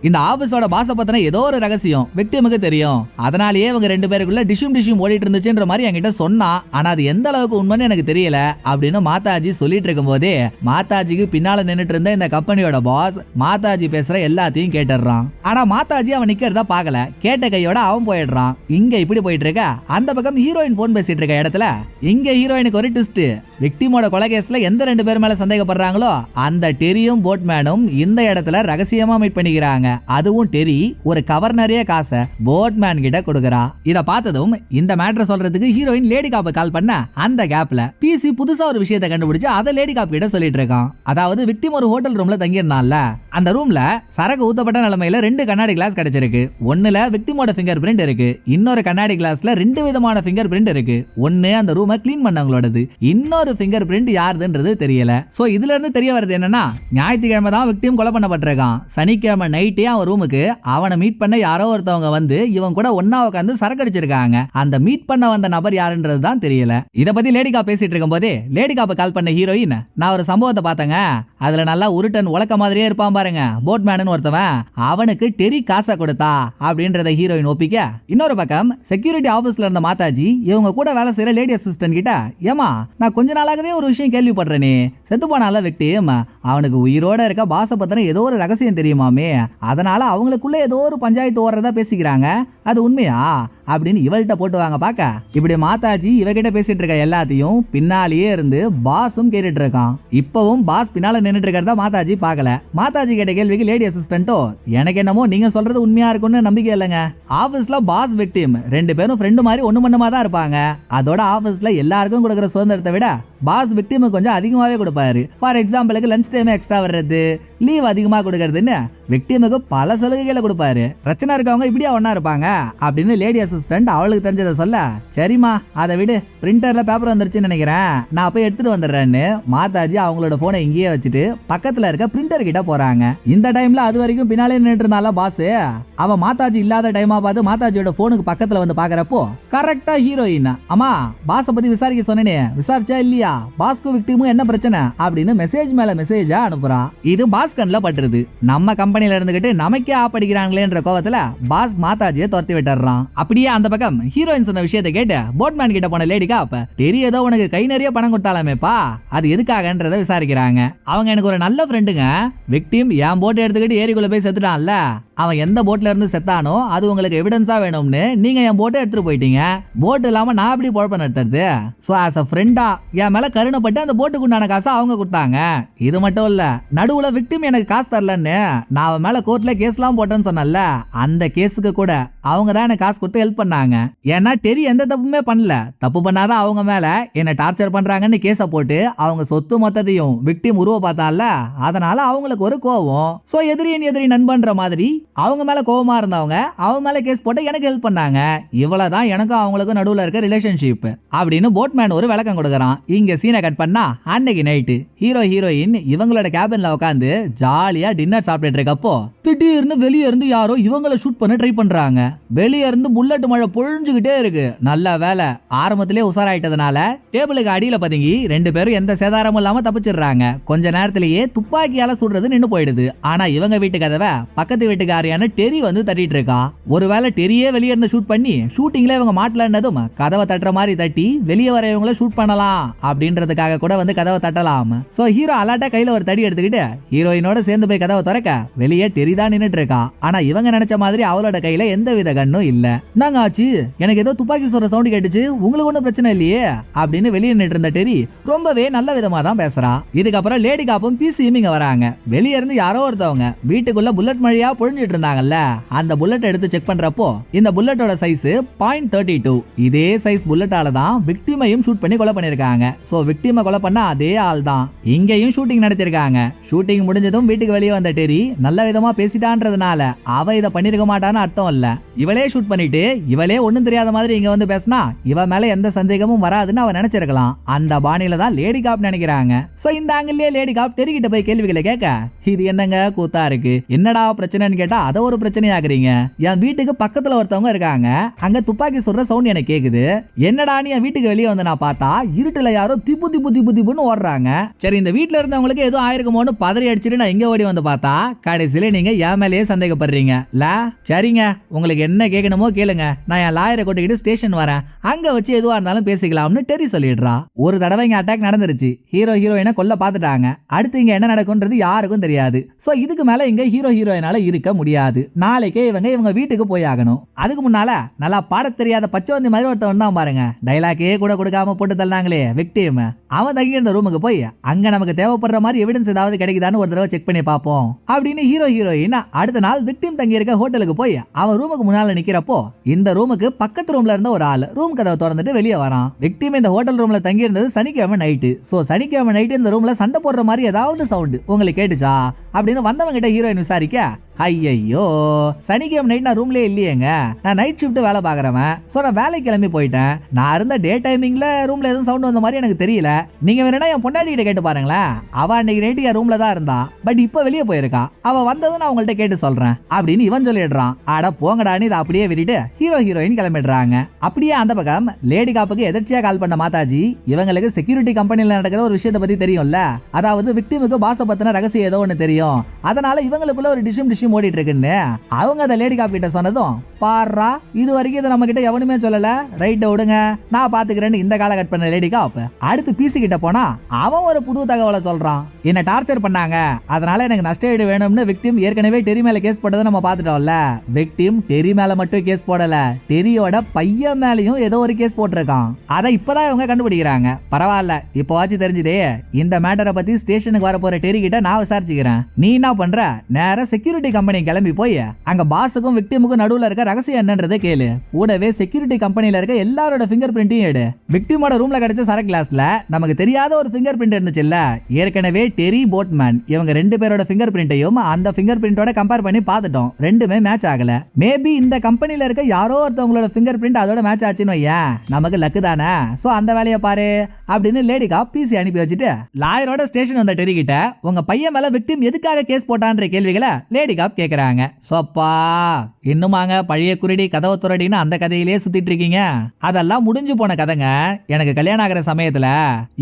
A: இந்த ஆபீஸோட பாச பத்தின ஏதோ ஒரு ரகசியம் விக்டிமுக்கு தெரியும், அதனாலேயே இவங்க ரெண்டு பேருக்குள்ள டிஷ்யூம் ஓடிட்டு இருந்துச்சுன்ற மாதிரி என்கிட்ட சொன்னா, ஆனா அது எந்த அளவுக்கு உண்மைன்னு எனக்கு தெரியல அப்படின்னு மாதாஜி சொல்லிட்டு இருக்கும் போதே மாதாஜிக்கு பின்னால நின்னுட்டு இருந்த இந்த கம்பெனியோட பாஸ் மாதாஜி பேசுற எல்லாத்தையும் கேட்டுறான். ஆனா மாதாஜி அவன் நிக்கிறதா பாக்கல, கேட்ட கையோட அவன் போயிடுறான். இங்க இப்படி போயிட்டு இருக்க, அந்த பக்கம் ஹீரோயின் போன் பேசிட்டு இருக்க இடத்துல இங்க ஹீரோயினுக்கு ஒரு ட்விஸ்ட். விக்டிமோட கொலை கேஸ்ல எந்த ரெண்டு பேர் மேல சந்தேகப்படுறாங்களோ அந்த டெரியும் போட்மேனும் இந்த இடத்துல ரகசியமா மீட் பண்ணிக்கிறாங்க. அதுவும் டெரி ஒரு கவர் நிறைய காசை போட்மேன் கிட்ட கொடுக்கறா. இத பார்த்ததும் இந்த மேட்டர் சொல்றதுக்கு ஹீரோயின் லேடி காப்பை கால் பண்ண, அந்த கேப்ல பிசி புதுசா ஒரு விஷயத்தை கண்டுபிடிச்சு அதை லேடி காப் கிட்ட சொல்லிட்டு இருக்கான். அதாவது விக்டிம் ஒரு ஹோட்டல் ரூம்ல தங்கி இருந்தான்ல, அந்த ரூம்ல சரக்கு ஊத்தப்பட்ட நிலைமையில 2 கண்ணாடி கிளாஸ் கிடைச்சிருக்கு. ஒண்ணுல விக்டிமோட ஃபிங்கர் பிரிண்ட் இருக்கு, இன்னொரு கண்ணாடி கிளாஸ்ல 2 விதமான ஃபிங்கர் பிரிண்ட் இருக்கு. ஒன்னு அந்த ரூமை கிளீன் பண்ணவங்களோடது, இன்னொரு ஃபிங்கர் பிரிண்ட் யாருதுன்றது தெரியல. சோ இதுல இருந்து தெரிய வருது என்னன்னா, ஞாயிற்றுக்கிழமை தான் விக்டிம் கொலை பண்ணப்பட்டிருக்கான். சனிக்கிழமை நைட்டே அவன் ரூமுக்கு அவனை மீட் பண்ண யாரோ ஒருத்தவங்க வந்து இவன் கூட ஒன்னா உட்காந்து சரக்கு அடிச்சிருக்காங்க. அந்த மீட் பண்ண வந்த நபர் யாருன்றது தான் தெரியல. இத பத்தி லேடிகா பேசிட்டு இருக்கும் போதே லேடிகாப்ப கால் பண்ண ஹீரோயின், நான் ஒரு சம்பவத்தை பார்த்தேங்க, அதுல நல்லா உருட்டன் உலக்க மாதிரியே இருப்பான் பாருங்க போட்மேன் ஒருத்தவன், அவனுக்கு டெரி காசை கொடுத்தா அப்படின்றத ஹீரோயின் ஒப்பிக்க, இன்னொரு பக்கம் செக்யூரிட்டி ஆபீஸ்ல இருந்த மாதாஜி இவங்க கூட வேலை செய்யற லேடி அசிஸ்டன்ட் கிட்ட, ஏமா நான் கொஞ்ச நாளாகவே ஒரு விஷயம் கேள்விப்படுறேனே, செத்து போனால விக்டிம் அவனுக்கு உயிரோட இருக்க பாச பத்தின ஏதோ ஒரு ரகசியம் தெரியுமாமே, அதனால அவங்களுக்குள்ள ஏதோ ஒரு பஞ்சாயத்து ஓடுறதா பேசிக்கிறாங்க, அது உண்மையா அப்படின்னு இவள்கிட்ட போட்டு வாங்க பாக்க. இப்படி மாதாஜி இவகிட்ட பேசிட்டு இருக்க எல்லாத்தையும் பின்னாலேயே இருந்து பாஸும் கேட்டுட்டு இருக்கான். இப்பவும் பாஸ் பின்னால நின்னுட்டு இருக்கிறதா மாதாஜி பார்க்கல. மாதாஜி கேட்ட கேள்விக்கு லேடி அசிஸ்டன்ட்டோ, எனக்கு என்னமோ நீங்க சொல்றது உண்மையா இருக்கும்னு நம்பிக்கை இல்லைங்க. ஆபீஸ்ல பாஸ் விக்டிம் 2 பேரும் ஃப்ரெண்டு மாதிரி ஒண்ணு மண்ணமா தான் இருப்பாங்க. அதோட ஆபீஸ்ல எல்லாருக்கும் கொடுக்குற சுதந்திரத்தை விட பாஸ் விக்டிமுக்கு கொஞ்சம் அதிகமாவே கொடுப்பாரு. ஃபார் எக்ஸாம்பிளுக்கு லஞ்ச் டைம் எக்ஸ்ட்ரா வர்றது, லீவ் அதிகமா கொடுக்கறதுன்னு விக்டிமுக்கு பல சலுகைகளை கொடுப்பாரு. பிரச்சனை இருக்கவங்க இப்படியா ஒன்னா இருப்பாங்க அப்படின்னு லேடி அசிஸ்டன்ட் அவளுக்கு தெரிஞ்சதை சொல்ல, சரிமா அதை விடு, பிரிண்டர்ல பேப்பர் வந்துருச்சுன்னு நினைக்கிறேன், நான் போய் எடுத்துட்டு வந்துடுறேன்னு மாதாஜி அவங்களோட போனை இங்கேயே வச்சுட்டு பக்கத்துல இருக்க பிரிண்டர் கிட்ட போறாங்க. இந்த டைம்ல அது வரைக்கும் பின்னாலே நின்றுட்டு இருந்தால பாஸ், அவ மாதாஜி இல்லாத டைமா பார்த்து மாதாஜியோட போனுக்கு பக்கத்துல வந்து பாக்குறப்போ கரெக்டா ஹீரோயின், அம்மா பாஸ பத்தி விசாரிக்க சொன்னேனே விசாரிச்சா இல்லையா, பாஸ்க்கு விக்டிமும் என்ன பிரச்சனை அப்படின்னு மெசேஜ் மேல மெசேஜா அனுப்புறா. இது பாஸ் கண்ணுல பட்டுருது. நம்ம கம்பெனில இருந்துகிட்டு நமக்கே ஆப்படிக்கிறாங்களேன்ற கோவத்துல பாஸ் மாதாஜியை துரத்தி விட்டுறான். அப்படியே அந்த பக்கம் ஹீரோயின் சொன்ன விஷயத்தை கேட்டு போட்மேன் கிட்ட போன லேடிகா, அப்ப தெரியதோ உனக்கு கை நிறைய பணம் கொடுத்தாலாமேப்பா, அது எதுக்காகன்றத விசாரிக்கிறாங்க. அவங்க எனக்கு ஒரு நல்ல ஃப்ரெண்டுங்க, விக்டிம் என் போட்டை எடுத்துக்கிட்டு ஏரிக்குள்ள போய் செத்துட்டான்ல, அவன் எந்த போட்ல இருந்து செத்தானோ அது உங்களுக்கு எவிடன்ஸா வேணும்னு நீங்க என் போட்டை எடுத்துட்டு போயிட்டீங்க, போட் இல்லாம நான் எப்படி பொழப்ப நடத்துறது, சோ ஆஸ் அ ஃப்ரெண்டா என் மேல கருணைப்பட்டு அந்த போட்டுக்கு உண்டான காசை அவங்க கொடுத்தாங்க. இது மட்டும் இல்ல, நடுவுல விக்டிம் எனக்கு காசு தரலன்னு நான் அவன் மேல கோர்ட்ல கேஸ்லாம் போட்டேன்னு சொன்னல, அந்த கேஸுக்கு கூட அவங்க தான் எனக்கு காசு கொடுத்து ஹெல்ப் பண்ணாங்க. ஏன்னா டெரி எந்த தப்புமே பண்ணல, தப்பு பண்ணாதான் அவங்க மேல என்ன டார்ச்சர் பண்றாங்கன்னு கேஸ போட்டு அவங்க சொத்து மொத்தத்தையும் விக்டிம் உருவ பார்த்தான்ல, அதனால அவங்களுக்கு ஒரு கோவம். சோ எதிரியின் எதிரி நண்பன்ற மாதிரி அவங்க மேல கோவமா இருந்தவங்க அவங்க மேல கேஸ் போட்டு எனக்கு ஹெல்ப் பண்ணாங்க. இவ்வளவுதான் எனக்கும் அவங்களுக்கும் நடுவுல இருக்க ரிலேஷன்ஷிப் அப்படின்னு போட்மேன் ஒரு விளக்கம் கொடுக்கறான். இங்க சீனை கட் பண்ணா அன்னைக்கு நைட்டு ஹீரோயின் இவங்களோட கேபின்ல உட்காந்து ஜாலியா டின்னர் சாப்பிட்டு இருக்கப்போ திடீர்னு வெளியே இருந்து யாரோ இவங்களை ஷூட் பண்ண ட்ரை பண்றாங்க. வெளியே இருந்து புல்லட் மழை பொழிஞ்சுகிட்டே இருக்கு. நல்ல வேலை ஆரம்பத்திலே உசாராயிட்டதுனால டேபிளுக்கு அடியில பதுங்கி 2 பேரும் எந்த சேதாரமும் இல்லாம தப்பிச்சிடுறாங்க. கொஞ்ச நேரத்திலேயே துப்பாக்கியால சுடுறது நின்னு போயிடுது. ஆனா இவங்க வீட்டு கதவை பக்கத்து வீட்டுக்காரியான டெரி வந்து தட்டிட்டு இருக்கா. ஒருவேளை டெரியே வெளியே இருந்து ஷூட் பண்ணி ஷூட்டிங்ல இவங்க மாட்டலன்னதும் கதவை தட்டுற மாதிரி தட்டி வெளியே வர இவங்கள ஷூட் பண்ணலாம் அப்படின்றதுக்காக கூட வந்து கதவை தட்டலாம். சோ ஹீரோ அலாட்டா கையில ஒரு தடி எடுத்துக்கிட்டு ஹீரோயினோட சேர்ந்து போய் கதவை திறக்க வெளியே டெரி தான் நின்னுட்டு இருக்கா. ஆனா இவங்க நினைச்ச மாதிரி அவளோட கையில எந்த வித கண்ணும் இல்ல. நாங்க ஆச்சு, எனக்கு ஏதோ துப்பாக்கி சொல்ற சவுண்ட் கேட்டுச்சு, உங்களுக்கு ஒன்றும் பிரச்சனை இல்லையே அப்படின்னு வெளியே நின்று இருந்த டெரி ரொம்பவே நல்ல விதமா தான் பேசுறா. இதுக்கப்புறம் லேடி காப்பும் பிசியும் இங்க வராங்க. வெளியே இருந்து யாரோ ஒருத்தவங்க வீட்டுக்குள்ள புல்லட் மழையா பொழிஞ்சிட்டு இருந்தாங்கல்ல, அந்த புல்லட் எடுத்து செக் பண்றப்போ இந்த புல்லட்டோட சைஸ் .32. இதே சைஸ் புல்லட்டால தான் விக்டிமையும் ஷூட் பண்ணி கொலை பண்ணிருக்காங்க. சோ விக்டிமை கொலை பண்ண அதே ஆள் தான் இங்கேயும் ஷூட்டிங் நடத்திருக்காங்க. ஷூட்டிங் முடிஞ்சதும் வீட்டுக்கு வெளியே வந்த டெரி நல்ல விதமா பேசிட்டான்றதுனால அவ இதை பண்ணிருக்க மாட்டான்னு அர்த்தம் இல்ல. இவளே ஷூட் பண்ணிட்டு இவளே ஒண்ணும் தெரியாத மாதிரி இங்க வந்து பேசினா இவ மேல எந்த சந்தேகமும் வராதுன்னு அவன் நினைச்சிருக்கலாம். அந்த பாணியில தான் லேடி காப் நினைக்கிறாங்க. சோ இந்த ஆங்கிள்லயே லேடி காப் டெரி கிட்ட போய் கேள்விகளை கேட்க, இது என்னங்க கூத்தா இருக்கு, என்னடா பிரச்சனைன்னு கேட்டா அதை ஒரு பிரச்சனையாக்குறீங்க. என் வீட்டுக்கு பக்கத்துல ஒருத்தவங்க இருக்காங்க, அங்க துப்பாக்கி சொல்ற சவுண்ட் எனக்கு கேக்குது. என்னடா நீ என் வீட்டுக்கு வெளியே வந்து நான் பார்த்தா இருட்டுல யாரோ திப்பு திப்பு திப்பு திப்புன்னு ஓடுறாங்க. சரி இந்த வீட்டுல இருந்தவங்களுக்கு ஏதோ ஆயிருக்குமோன்னு பதறி அடிச்சுட்டு நான் இங்க ஓடி வந்து பார்த்தா கடைசியில நீங்க என் மேலேயே சந்தேகப்படுறீங்க. சரிங்க, உங்களுக்கு என்ன கேட்கணுமோ கேளுங்க, நான் என் லாயரை கொண்டுகிட்டு ஸ்டேஷன் வரேன், அங்க வச்சு எதுவா இருந்தாலும் பேசிக்கலாம்னு டெரி சொல்லிடுறா. ஒரு தடவை இங்க அட்டாக் நடந்துருச்சு, ஹீரோயினை கொல்ல பாத்துட்டாங்க. அடுத்து இங்க என்ன நடக்கும்ன்றது யாருக்கும் தெரியாது. சோ இதுக்கு மேல இங்க ஹீரோயினால இருக்க முடியாது. நாளைக்கே இவங்க வீட்டுக்கு போய் ஆகணும். அதுக்கு முன்னால நல்லா பாட தெரியாத பச்சைவந்தி மாதிரி ஒருத்தவன் தான் பாருங்க, டைலாக்கே கூட கொடுக்காம போட்டு தள்ளாங்களே விக்டிம், அவன் தங்கி இருந்த ரூமுக்கு போய் அங்க நமக்கு தேவைப்படுற மாதிரி எவிடன்ஸ் ஏதாவது கிடைக்குதான்னு ஒரு தடவை செக் பண்ணி பார்ப்போம் அப்படின்னு ஹீரோயின் அடுத்த நாள் விக்டிம் தங்கி இருக்க ஹோட்டலுக்கு போய் அவன் ரூமுக்கு முன்னால நிக்கிறப்போ இந்த ரூமுக்கு பக்கத்து ரூம்ல இருந்த ஒரு ஆள் ரூம் கதவை திறந்துட்டு வெளியே வரான். விக்டிம் இந்த ஹோட்டல் ரூம்ல தங்கி இருந்தது சனிக்கிழமை நைட்டு. சோ சனிக்கிழமை நைட்டு இந்த ரூம்ல சண்டை போடுற மாதிரி ஏதாவது சவுண்ட் உங்களுக்கு கேட்டுச்சா அப்படின்னு வந்தவங்க கிட்ட ஹீரோயின் விசாரிக்க, ஐயோ சனிக்கிழமை நைட் நான் ரூம்லயே இல்லையேங்க, நான் நைட் ஷிஃப்ட் வேலை பாக்குறவன், சோ நான் வேலைக்கு கிளம்பி போயிட்டேன், நான் இருந்த டே டைமிங்ல ரூம்ல எதுவும் சவுண்ட் வந்த மாதிரி எனக்கு தெரியல, நீங்க வேணா என் பொண்டாட்டி கிட்ட கேட்டு பாருங்களேன், அவ அன்னைக்கு நைட்டு என் ரூம்ல தான் இருந்தா, பட் இப்ப வெளியே போயிருக்கா, அவ வந்ததும் நான் உங்கள்ட்ட கேட்டு சொல்றேன் அப்படின்னு இவன் சொல்லிடுறான். அட போங்கடான்னு இதை அப்படியே விட்டுட்டு ஹீரோயின் கிளம்பிடுறாங்க. அப்படியே அந்த பக்கம் லேடி காப்புக்கு எதிர்ச்சியா கால் பண்ண மாதாஜி இவங்களுக்கு செக்யூரிட்டி கம்பெனில நடக்கிற ஒரு விஷயத்தை பத்தி தெரியும்ல, அதாவது விக்டிமுக்கு பாச பத்தின ரகசியம் ஏதோ ஒண்ணு தெரியும், அதனால இவங்களுக்குள்ள ஒரு டிஷம் ஓடிட்டு இருக்குன்னு அவங்க அந்த லேடி காப் கிட்ட சொன்னதும், பாரா இது வரைக்கும் இதை நம்ம கிட்ட எவனுமே சொல்லல, ரைட் விடுங்க நான் பாத்துக்கிறேன்னு இந்த கால கட் பண்ண லேடி காப் அடுத்து பிசி கிட்ட போனா அவன் ஒரு புது தகவலை சொல்றான். என்ன டார்ச்சர் பண்ணாங்க, அதனால எனக்கு நஷ்ட ஈடு வேணும்னு விக்டிம் ஏற்கனவே டெரி மேல கேஸ் போட்டதை நம்ம பாத்துட்டோம்ல. விக்டிம் டெரி மேல மட்டும் கேஸ் போடல, டெரியோட பையன் மேலயும் ஏதோ ஒரு கேஸ் போட்டிருக்கான். அதை இப்பதான் இவங்க கண்டுபிடிக்கிறாங்க. பரவாயில்ல, இப்போவாச்சும் தெரிஞ்சுதே. இந்த மேட்டரை பத்தி ஸ்டேஷனுக்கு வர போற டெரி கிட்ட நான் விசாரிச்சுக்கிறேன். நீ என்ன பண்ற, நேர செக்யூரிட்டி கம்பெனி கிளம்பி போய் அங்க பாஸுக்கும் விக்டிமுக்கும் நடுவுல இருக்க ரகசியம் என்னன்றதை கேளு. கூடவே செக்யூரிட்டி கம்பெனில இருக்க எல்லாரோட ஃபிங்கர் பிரிண்டையும் எடு. விக்டிமோட ரூம்ல கிடைச்ச சரக்கு கிளாஸ்ல நமக்கு தெரியாத ஒரு ஃபிங்கர் பிரிண்ட் இருந்துச்சுல்ல, ஏற்கனவே டெரி போட்மேன் இவங்க ரெண்டு பேரோட ஃபிங்கர் பிரிண்டையும் அந்த ஃபிங்கர் பிரிண்டோட கம்பேர் பண்ணி பார்த்துட்டோம், ரெண்டுமே மேட்ச் ஆகல. மேபி இந்த கம்பெனில இருக்க யாரோ ஒருத்தவங்களோட ஃபிங்கர் பிரிண்ட் அதோட மேட்ச் ஆச்சுன்னு வையேன், நமக்கு லக்கு தானே. சோ அந்த வேலையை பாரு அப்படின்னு லேடி காப் பிசி அனுப்பி வச்சுட்டு லாயரோட ஸ்டேஷன் வந்த டெரி கிட்ட உங்க பையன் மேல விக்டிம் எதுக்காக கேஸ் போட்டான்ற கேள்விகளை லேடி காப் கேக்குறாங்க. சோப்பா இன்னுமாங்க பழைய குருடி கதவை துரடின்னு அந்த கதையிலே சுத்திட்டு இருக்கீங்க, அதெல்லாம் முடிஞ்சு போன கதைங்க. எனக்கு கல்யாணம் ஆகிற சமயத்துல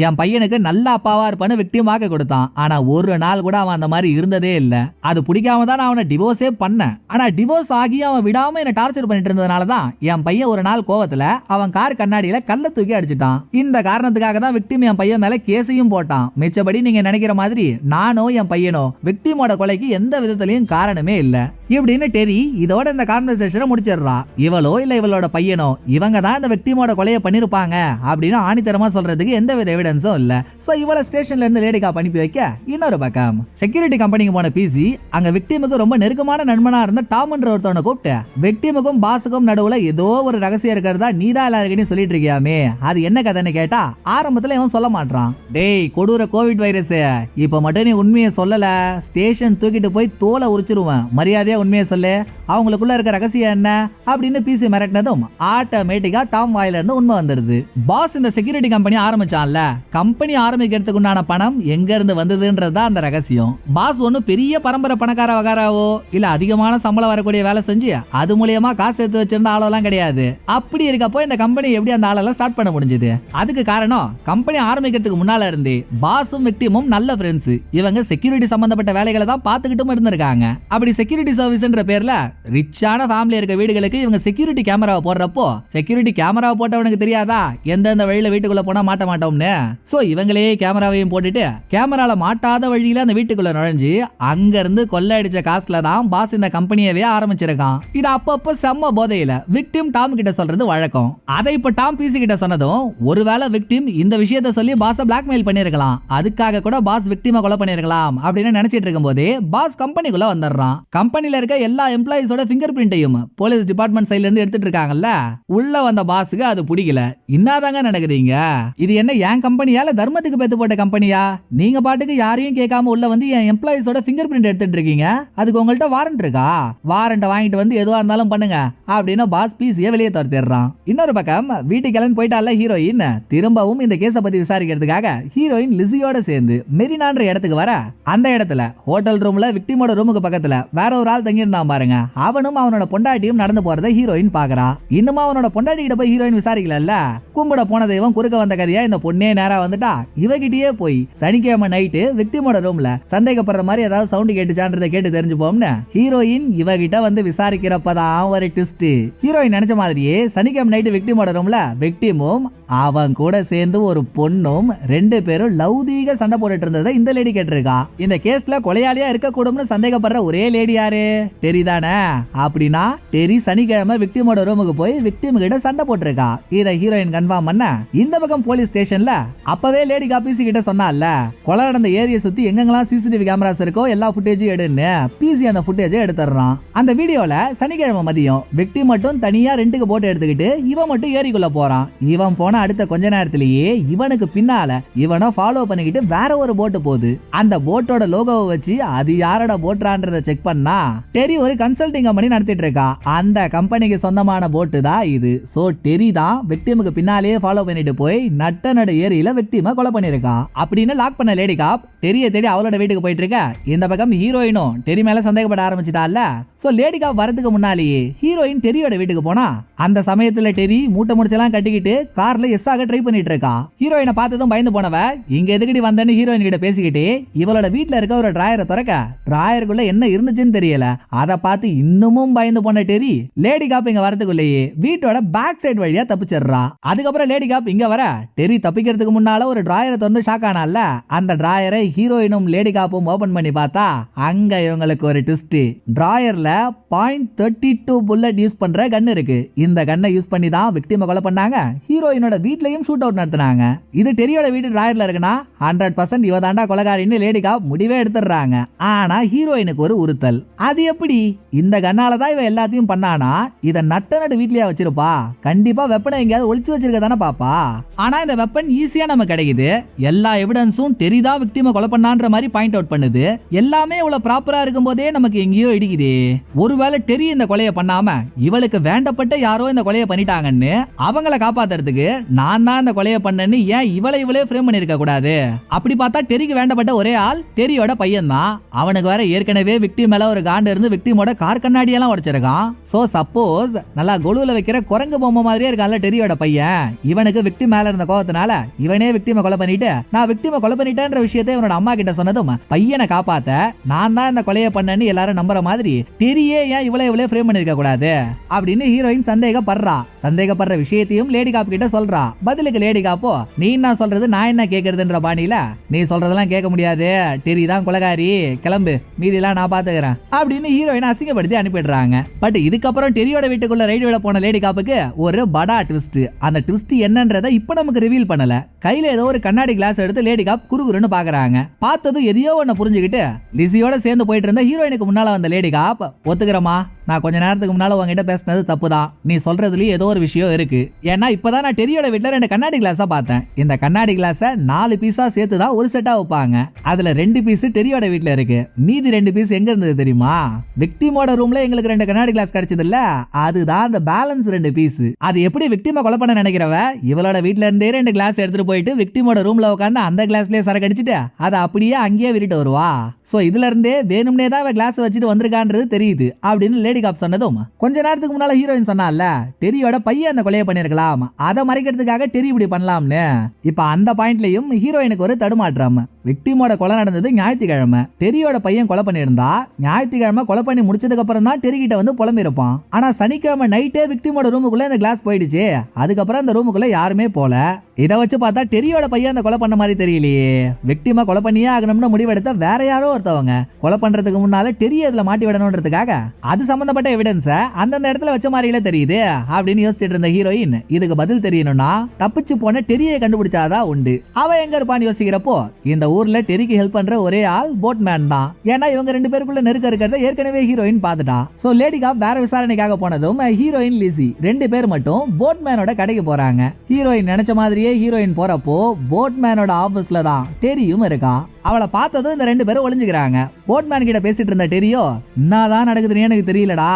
A: என் பையனுக்கு நல்ல அப்பாவா இருப்பான்னு விக்டிம் வாக்கு கொடுத்தான். ஆனா ஒரு நாள் கூட அவன் அந்த மாதிரி இருந்ததே இல்ல. அது பிடிக்காம தான் நான் அவனை டிவோர்ஸே பண்ணேன். ஆனா டிவோர்ஸ் ஆகி அவன் விடாம என்ன டார்ச்சர் பண்ணிட்டு இருந்ததுனாலதான் என் பையன் ஒரு நாள் கோவத்துல அவன் கார் கண்ணாடியில கல்ல தூக்கி அடிச்சுட்டான். இந்த காரணத்துக்காக தான் விக்டிம் என் பையன் மேல கேஸையும் போட்டான். மிச்சபடி நீங்க நினைக்கிற மாதிரி நானோ என் பையனோ விக்டிமோட கொலைக்கு எந்த விதத்திலையும் காரணமே இல்ல இப்படின்னு டெரி இதோட இந்த கான்வர்சேஷனை முடிச்சிடுறா. இவளோ இல்ல இவளோட பையனோ இவங்க தான் இந்த விக்டிமோட கொலையை பண்ணிருப்பாங்க அப்படின்னு ஆணித்தரமா சொல்றதுக்கு எந்த வித எவிடன்ஸும் இல்ல. சோ இவள ஸ்டேஷன்ல இருந்து லேடி காப் அனுப்பி வைக்க இன்னொரு பக்கம் செக்யூரிட்டி கம்பெனிக்கு போன பிசி அங்க விக்டிமுக்கு ரொம்ப நெருக்கமான நண்பனா இருந்த டாம்ன்ற ஒருத்தவனை கூப்பிட்டு விக்டிமுக்கும் பாஸுக்கும் நடுவுல ஏதோ ஒரு ரகசியம் இருக்கிறதா நீதான் எல்லாருக்கிட்டையும் சொல்லிட்டு இருக்கியாமே, அது என்ன கதைன்னு கேட்டா ஆரம்பத்துல இவன் சொல்ல மாட்டான். டேய் கொடூர கோவிட் வைரஸ், இப்ப மட்டும் நீ உண்மையை சொல்லல ஸ்டேஷன் தூக்கிட்டு போய் தோலை உரிச்சிருவேன், மரியாதையா உண்மையை சொல்லு, அவங்களுக்குள்ள இருக்க ரகசியம் என்ன அப்படின்னு பிசி மிரட்டினதும் ஆட்டோமேட்டிக்கா டாம் வாயில இருந்து உண்மை வந்துருது. பாஸ் இந்த செக்யூரிட்டி கம்பெனி ஆரம்பிச்சான்ல, கம்பெனி ஆரம்பிக்கிறதுக்கு உண்டான பணம் எங்க இருந்து வந்ததுன்றது தான் அந்த ரகசியம். பாஸ் ஒண்ணு பெரிய பரம்பரை பணக்கார வகாராவோ இல்ல அதிகமான சம்பளம் வரக்கூடிய வேலை செஞ்சு அது மூலியமா காசு சேர்த்து வச்சிருந்த ஆளெல்லாம் கிடையாது. அப்படி இருக்கப்போ இந்த கம்பெனி எப்படி அந்த ஆளெல்லாம் ஸ்டார்ட் பண்ண முடிஞ்சது? அதுக்கு காரணம் கம்பெனி ஆரம்பிக்கிறதுக்கு முன்னால இருந்து பாஸும் விக்டிமும் நல்ல ஃப்ரெண்ட்ஸ். இவங்க செக்யூரிட்டி சம்பந்தப்பட்ட வேலைகளை தான் பார்த்துக்கிட்டும் இருந்திருக்காங்க. அப்படி செக்யூரிட்டி சர்வீஸ்ன்ற பேர்ல ரிச்சான ஃபேமிலி இருக்க வீடுகளுக்கு இவங்க செக்யூரிட்டி கேமராவை போடுறப்போ செக்யூரிட்டி கேமராவை போட்டவனுக்கு தெரியாதா எந்தெந்த வழியில வீட்டுக்குள்ள போனா மாட்ட மாட்டோம்னு. சோ இவங்களே கேமராவையும் போட்டுட்டு கேமரால மாட்டாத வழியில அந்த வீட்டுக்குள்ள நுழைஞ்சு அங்க இருந்து கொள்ளையடிச்ச காசுல தான் பாஸ் இந்த கம்பெனியவே ஆரம்பிச்சிருக்கான். இது அப்பப்ப செம்ம போதையில விக்டிம் டாம் கிட்ட சொல்றது வழக்கம். அதை இப்ப டாம் பிசி கிட்ட சொன்னதும் ஒருவேளை விக்டிம் இந்த விஷயத்த சொல்லி பாஸ பிளாக்மெயில் பண்ணிருக்கலாம், அதுக்காக கூட பாஸ் விக்டிமை கொலை பண்ணிருக்கலாம் அப்படின்னு நினைச்சிட்டு இருக்கும் போதே பாஸ் கம்பெனிக்குள்ள வந்துடுறான். கம்பெனில கம்பெனில இருக்க எல்லா எம்ப்ளாயிஸோட ஃபிங்கர் பிரிண்டையும் போலீஸ் டிபார்ட்மெண்ட் சைடுல இருந்து எடுத்துட்டு இருக்காங்கல்ல. உள்ள வந்த பாஸுக்கு அது பிடிக்கல. என்னதாங்க நடக்குதுங்க? இது என்ன என் கம்பெனியால தர்மத்துக்கு பெத்து போட்ட கம்பெனியா? நீங்க பாட்டுக்கு யாரையும் கேட்காம உள்ள வந்து என் எம்ப்ளாயிஸோட ஃபிங்கர் பிரிண்ட் எடுத்துட்டு இருக்கீங்க. அதுக்கு உங்கள்ட்ட வாரண்ட் இருக்கா? வாரண்ட் வாங்கிட்டு வந்து எதுவா இருந்தாலும் பண்ணுங்க அப்படின்னு பாஸ் பிசியை வெளியே துரத்திடுறான். இன்னொரு பக்கம் வீட்டுக்கு கிளம்பி போயிட்டால ஹீரோயின். திரும்பவும் இந்த கேஸ பத்தி விசாரிக்கிறதுக்காக ஹீரோயின் லிசியோட சேர்ந்து மெரினான்ற இடத்துக்கு வர, அந்த இடத்துல ஹோட்டல் ரூம்ல விக்டிமோட ரூமுக்கு பக்கத்துல வேற ஒரு ஆள் தங்கி இருந்தான் பாருங்க. அவனும் அவனோட பொண்டாட்டியும் நடந்து போறதை ஹீரோயின் பாக்குறா. இன்னும் அவனோட பொண்டாட்டி கிட்ட போய் ஹீரோயின் விசாரிக்கல. கும்பிட போன தெய்வம் குறுக்க வந்த கதையா இந்த பொண்ணே நேரா வந்துட்டா. இவகிட்டயே போய் சனிக்கிழமை நைட்டு விக்டிமோட ரூம்ல சந்தேகப்படுற மாதிரி ஏதாவது சவுண்ட் கேட்டுச்சான்றதை கேட்டு தெரிஞ்சுப்போம்னு ஹீரோயின் இவகிட்ட வந்து விசாரிக்கிறப்பதான் ஒரு ட்விஸ்ட். ஹீரோயின் நினைச்ச மாதிரியே சனிக்கிழமை நைட்டு விக்டிமோட ரூம்ல விக்டிமும் அவன் கூட சேர்ந்து ஒரு பொண்ணும் 2 பேரும் லௌதீக சண்டை போட்டுட்டு இருந்ததை இந்த லேடி கேட்டிருக்கா. இந்த கேஸ்ல கொலையாளியா இருக்க கூடும்னு சந்தேகப்படுற ஒரே லேடி யாரு? டெரி தானே. அப்படின்னா டெரி சனிக்கிழமை விக்டிமோட ரூமுக்கு போய் விக்டிம் கிட்ட சண்டை போட்டிருக்கா. இதை ஹீரோயின் கன்ஃபார்ம் பண்ண இந்த பக்கம் போலீஸ் ஸ்டேஷன்ல அப்பவே லேடி பிசி கிட்ட சொன்னால, கொலை நடந்த ஏரியை சுத்தி எங்கெங்கெல்லாம் சிசிடிவி கேமராஸ் இருக்கோ எல்லா ஃபுட்டேஜும் எடுன்னு பிசி அந்த ஃபுட்டேஜை எடுத்துறான். அந்த வீடியோல சனிக்கிழமை மதியம் விக்டிம் மட்டும் தனியா ரெண்டுக்கு போட்டு எடுத்துக்கிட்டு இவன் மட்டும் ஏரிக்குள்ள போறான். இவன் போன அடுத்த கொஞ்ச நேரத்திலேயே இவனுக்கு பின்னால இவனை ஃபாலோ பண்ணிக்கிட்டு வேற ஒரு போட்டு போகுது. அந்த போட்டோட லோகோவை வச்சு அது யாரோட போட்றான்றத செக் பண்ணா டெரி ஒரு கன்சல்டிங் கம்பெனி நடத்திட்டு இருக்கா. அந்த கம்பெனிக்கு சொந்தமான போட்டு தான் இது. சோ டெரி தான் விக்டிமுக்கு பின்னாலேயே ஃபாலோ பண்ணிட்டு போய் நட்ட நடு ஏரியில விக்டிமை கொலை பண்ணிருக்கா. அப்படின்னு லாக் பண்ண லேடி காப் டெரிய தேடி அவளோட வீட்டுக்கு போயிட்டு இருக்க. இந்த பக்கம் ஹீரோயினும் டெரி மேல சந்தேகப்பட ஆரம்பிச்சிட்டால. சோ லேடி காப் வரதுக்கு முன்னாலேயே ஹீரோயின் டெரியோட வீட்டுக்கு போனா அந்த சமயத்துல டெரி மூட்டை முடிச்செல்லாம் கட்டிக்கிட்டு கார்ல எஸ் ஆக ட்ரை பண்ணிட்டு இருக்கா. ஹீரோயினை பார்த்ததும் பயந்து போனவ இங்க எதுக்கடி வந்தேன்னு ஹீரோயின் கிட்ட பேசிக்கிட்டு இவளோட வீட்டுல இருக்க ஒரு டிராயரை திறக்க டிராயருக்குள்ள என்ன இருந்துச்சுன்னு தெரியல. அதை பார்த்து இன்னமும் பயந்து போன டெரி லேடி காப் இங்க வரதுக்குள்ளேயே வீட்டோட பேக் சைடு வழியா தப்பிச்சிடுறா. அதுக்கப்புறம் லேடி காப் இங்க வர டெரி தப்பிக்கிறதுக்கு முன்னால ஒரு டிராயரை திறந்து ஷாக் ஆனால. அந்த டிராயரை ஹீரோயினும் லேடி காப்பும் ஓபன் பண்ணி பார்த்தா அங்க இவங்களுக்கு ஒரு ட்விஸ்ட். டிராயர்ல .32 புல்லட் யூஸ் பண்ற கன் இருக்கு. இந்த கன்னை யூஸ் பண்ணி தான் விக்டிமை கொலை பண்ணாங்க. ஹீரோயினோட வீட்லயும் ஷூட் அவுட் நடத்தினாங்க. இது டெரியோட வீட்டு டிராயர்ல இருக்குன்னா 100% இவ தாண்டா கொலைகாரின்னு லேடி காப் முடிவே எடுத்துடுறாங்க. ஆனா ஹீரோயினுக்கு ஒரு உறுத்தல். அது எப்படி? இந்த கண்ணால தான் இவ எல்லாத்தையும் பண்ணானா இத நட்ட நடு வீட்லயே வச்சிருப்பா. கண்டிப்பா வெப்பனை எங்கேயாவது ஒளிச்சு வச்சிருக்க தானே பாப்பா. ஆனா இந்த வெப்பன் ஈஸியா நம்ம கிடைக்குது. எல்லா எவிடன்ஸும் டெரி தான் விக்டிமை கொலை பண்ணான்ற மாதிரி பாயிண்ட் அவுட் பண்ணுது. எல்லாமே இவ்வளவு ப்ராப்பரா இருக்கும் போதே நமக்கு எங்கேயோ இடிக்குது. ஒருவேளை டெரி இந்த கொலையை பண்ணாம இவளுக்கு வேண்டப்பட்ட யாரோ இந்த கொலையை பண்ணிட்டாங்கன்னு அவங்கள காப்பாத்துறதுக்கு நான் தான் இந்த கொலையை பண்ணேன்னு ஏன் இவளே ஃப்ரேம் பண்ணிருக்க கூடாது? அப்படி பார்த்தா டெரிக்கு வேண்டப்பட்ட ஒரே ஆள் டெரியோட பையன் தான். அவனுக்கு வேற ஏற்கனவே விக்டிம் மேல ஒரு காண்டு இருந்து விக்டிமோட கார் கண்ணாடி எல்லாம் உடைச்சிருக்கான். சோ சப்போஸ் நல்லா கொலுல வைக்கிற குரங்கு பொம்மை மாதிரியே இருக்கான்ல டெரியோட பையன், இவனுக்கு விக்டிம் மேல இருந்த கோவத்தினால இவனே விக்டிமை கொலை பண்ணிட்டு நான் விக்டிமை கொலை பண்ணிட்டேன்ற விஷயத்தை இவனோட அம்மா கிட்ட சொன்னதும் பையனை காப்பாத்த நான் தான் இந்த கொலையை பண்ணேன்னு எல்லாரும் நம்புற மாதிரி டெரியே ஏன் இவளே ஃப்ரேம் பண்ணிருக்க கூடாது அப்படின்னு ஹீரோயின் சந்தேகப்படுற விஷயத்தையும் லேடி காப் கிட்ட சொல்றா. பதிலுக்கு லேடி காப்போ நீ என்ன சொல்றது நான் என்ன கேக்குறதுன்ற பாணியில நீ சொல்றதெல்லாம் கேட்க முடியாது, டெரி தான் கொலைகாரி, கிளம்பு, மீதிலாம் நான் பாத்துக்கிறேன் அப்படின்னு ஹீரோயின் அசிங்கப்படுத்தி அனுப்பிடுறாங்க. பட் இதுக்கப்புறம் டெரியோட வீட்டுக்குள்ள ரைடு விட போன லேடி காப்புக்கு ஒரு படா ட்விஸ்ட். அந்த ட்விஸ்ட் என்னன்றதை இப்ப நமக்கு ரிவீல் பண்ணல. கையில ஏதோ ஒரு கண்ணாடி கிளாஸ் எடுத்து லேடி காப் குறுகுறுன்னு பாக்குறாங்க. பார்த்ததும் எதையோ ஒன்னு புரிஞ்சுக்கிட்டு லிசியோட சேர்ந்து போயிட்டு இருந்த ஹீரோயினுக்கு முன்னால வந்த லேடி காப் ஒத்துக்கிறமா, நான் கொஞ்ச நேரத்துக்கு முன்னால உங்ககிட்ட பேசினது தப்புதான், நீ சொல்றதுலயே ஏதோ ஒரு விஷயம் இருக்கு. ஏன்னா இப்பதான் நான் டெரியோட வீட்டுல 2 கண்ணாடி கிளாஸா பார்த்தேன். இந்த கண்ணாடி கிளாஸ 4 பீஸா சேர்த்து தான் ஒரு செட்டா வைப்பாங்க. அதுல 2 பீஸ் டெரியோட வீட்டுல இருக்கு. மீதி 2 பீஸ் எங்க இருந்தது தெரியுமா? விக்டிமோட ரூம்ல எங்களுக்கு 2 கண்ணாடி கிளாஸ் கிடைச்சது இல்ல, அதுதான் அந்த பேலன்ஸ் 2 பீஸ். அது எப்படி விக்டிமை கொலை பண்ண நினைக்கிறவ இவளோட வீட்டுல இருந்தே 2 கிளாஸ் எடுத்துட்டு போயிட்டு விக்டிமோட ரூம்ல உட்காந்து அந்த கிளாஸ்லயே சரக்கு அடிச்சுட்டு அதை அப்படியே அங்கேயே விரிட்டு வருவா. சோ இதுல இருந்தே வேணும்னே தான் கிளாஸ் வச்சுட்டு வந்திருக்கான்றது தெரியுது அப்படின்னு லேடி காப் சொன்னதும் கொஞ்ச நேரத்துக்கு முன்னால ஹீரோயின் சொன்னால டெரியோட பையன் அந்த கொலையை பண்ணிருக்கலாம், அதை மறைக்கிறதுக்காக டெரி இப்படி பண்ணலாம்னு. இப்ப அந்த பாயிண்ட்லயும் ஹீரோயினுக்கு ஒரு தடுமாற்றம். விக்டிமோட கொலை நடந்தது ஞாயிற்றுக்கிழமை. டெரியோட பையன் கொலை பண்ணியிருந்தா ஞாயிற்றுக்கிழமை கொலை பண்ணி முடிச்சதுக்கு அப்புறம் தான் டெரி கிட்ட வந்து புலம்பி இருப்பான். ஆனா சனிக்கிழமை நைட்டே விக்டிமோட ரூமுக்குள்ள இந்த கிளாஸ் போயிடுச்சு. அதுக்கப்புறம் அந்த ரூமுக்குள்ள யாருமே போல. இதை வச்சு பார்த்தா டெரியோட பையன் அந்த கொலை பண்ண மாதிரி தெரியலையே. விக்டிமா கொலை பண்ணியே ஆகணும்னு முடிவெடுத்த வேற யாரோ ஒருத்தவங்க கொலை பண்றதுக்கு முன்னால டெரிய இதுல மாட்டி விடணும்ன்றதுக்காக அது சம்பந்தப்பட்ட எவிடன்ஸ அந்தந்த இடத்துல வச்ச மாதிரில தெரியுது அப்படின்னு யோசிச்சுட்டு இருந்த ஹீரோயின் இதுக்கு பதில் தெரியணும்னா தப்பிச்சு போன டெரியை கண்டுபிடிச்சாதான் உண்டு. அவ எங்க இருப்பான்னு யோசிக்கிறப்போ இந்த ஊர்ல டெரிக்கு ஹெல்ப் பண்ற ஒரே ஆள் போட்மேன் தான். ஏன்னா இவங்க 2 பேருக்குள்ள நெருக்க இருக்கிறத ஏற்கனவே ஹீரோயின் பாத்துட்டா. சோ லேடிகா வேற விசாரணைக்காக போனதும் ஹீரோயின் லிசி 2 பேர் மட்டும் போட்மேனோட கடைக்கு போறாங்க. ஹீரோயின் நினைச்ச மாதிரியே ஹீரோயின் போறப்போ போட்மேனோட ஆபீஸ்ல தான் டெரியும் இருக்கா. அவளை பார்த்ததும் இந்த 2 பேரும் ஒளிஞ்சுக்கிறாங்க. போட்மேன் கிட்ட பேசிட்டு இருந்த டெரியோ, என்னதான் நடக்குதுன்னு எனக்கு தெரியலடா,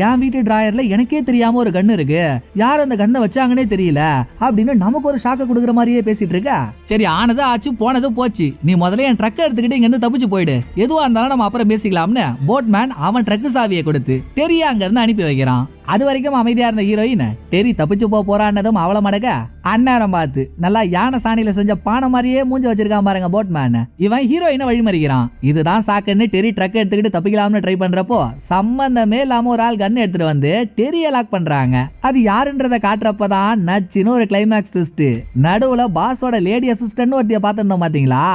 A: என் வீட்டு டிராயர்ல எனக்கே தெரியாம ஒரு கண்ணு இருக்கு, யார் அந்த கண்ணை வச்சாங்கன்னே தெரியல அப்படின்னு நமக்கு ஒரு ஷாக்க கொடுக்குற மாதிரியே பேசிட்டு இருக்க. சரி, ஆனது ஆச்சு, போனது போச்சு, நீ முதல்ல என் ட்ரக்கை எடுத்துக்கிட்டு இங்க இருந்து தப்பிச்சு போயிடு, எதுவா இருந்தாலும் நம்ம அப்புறம் பேசிக்கலாம்னு போட்மேன் அவன் ட்ரக்கு சாவியை கொடுத்து டெரிய அங்க இருந்து அனுப்பி வைக்கிறான். அது வரைக்கும் அமைதியா இருந்த ஹீரோயின் டெரி தப்பிச்சு போறான்னதும் அவளை மடக்க அந்நேரம் பார்த்து நல்லா யானை சாணியில செஞ்ச பானை மாதிரியே மூஞ்ச வச்சிருக்கான் பாருங்க போட்மேன். இவன் ஹீரோயினை வழிமறிக்கிறான். இதுதான் சாக்குன்னு டெரி ட்ரக் எடுத்துக்கிட்டு தப்பிக்கலாம்னு ட்ரை பண்றப்போ சம்பந்தமே இல்லாம ஒரு ஆள் கன் எடுத்துட்டு வந்து டெரிய லாக் பண்றாங்க. அது யாருன்றத காட்டுறப்பதான் நச்சுன்னு ஒரு கிளைமேக்ஸ் ட்விஸ்ட். நடுவுல பாஸோட லேடி அசிஸ்டன்ட் ஒருத்திய பாத்துருந்தோம் பாத்தீங்களா,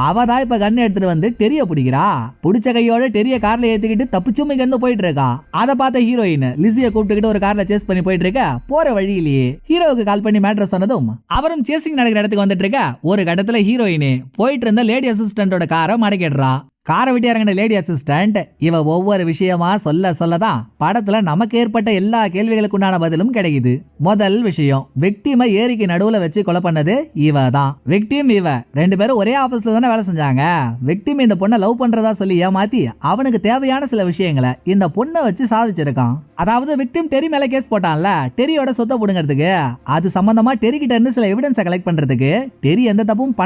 A: அவதான் இப்ப கன் எடுத்துட்டு வந்து டெரிய பிடிக்கிறா. பிடிச்ச கையோட டெரிய கார்ல ஏத்திக்கிட்டு தப்பிச்சும் இங்க இருந்து போயிட்டு இருக்கா. அதை பார்த்த ஹீரோயின் லிசிய கூப்பிட்டுக்கிட்டு ஒரு கார்ல சேஸ் பண்ணி போயிட்டு இருக்க. போற வழியிலேயே ஹீரோவுக்கு கால் பண்ணி மேட்ரஸ் சொன்னதும் அவரும் சேசிங் நடக்கிற இடத்துக்கு வந்துட்டு இருக்க. ஒரு கட்டத்துல ஹீரோயின் போயிட்டு இருந்த லேடி அசிஸ்டன்டோட காரை மடக்கிடுறா. காரை விட்டு இறங்கின லேடி அசிஸ்டன்ட் இவ ஒவ்வொரு விஷயமா சொல்லதான் படத்துல நமக்கு ஏற்பட்ட எல்லா கேள்விகளுக்குண்டான பதிலும் கிடைக்குது. முதல் விஷயம், விக்டிமை ஏரிக்கு நடுவுல வச்சு கொலை பண்ணது இவ தான். விக்டிம் இவ 2 பேரும் ஒரே ஆபீஸ்ல தானே வேலை செஞ்சாங்க. விக்டிம் இந்த பொண்ணை லவ் பண்றதா சொல்லி ஏமாத்தி அவனுக்கு தேவையான சில விஷயங்களை இந்த பொண்ணை வச்சு சாதிச்சிருக்கான். அதாவது விக்டிம் டெரி மேல கேஸ் போட்டான்ல, டெரியோட சொத்தை புடுங்கிறதுக்கு, அது சம்பந்தமா டெரி கிட்ட இருந்து சில எவிடன்ஸை கலெக்ட் பண்றதுக்கு, டெரி எந்த தப்பும்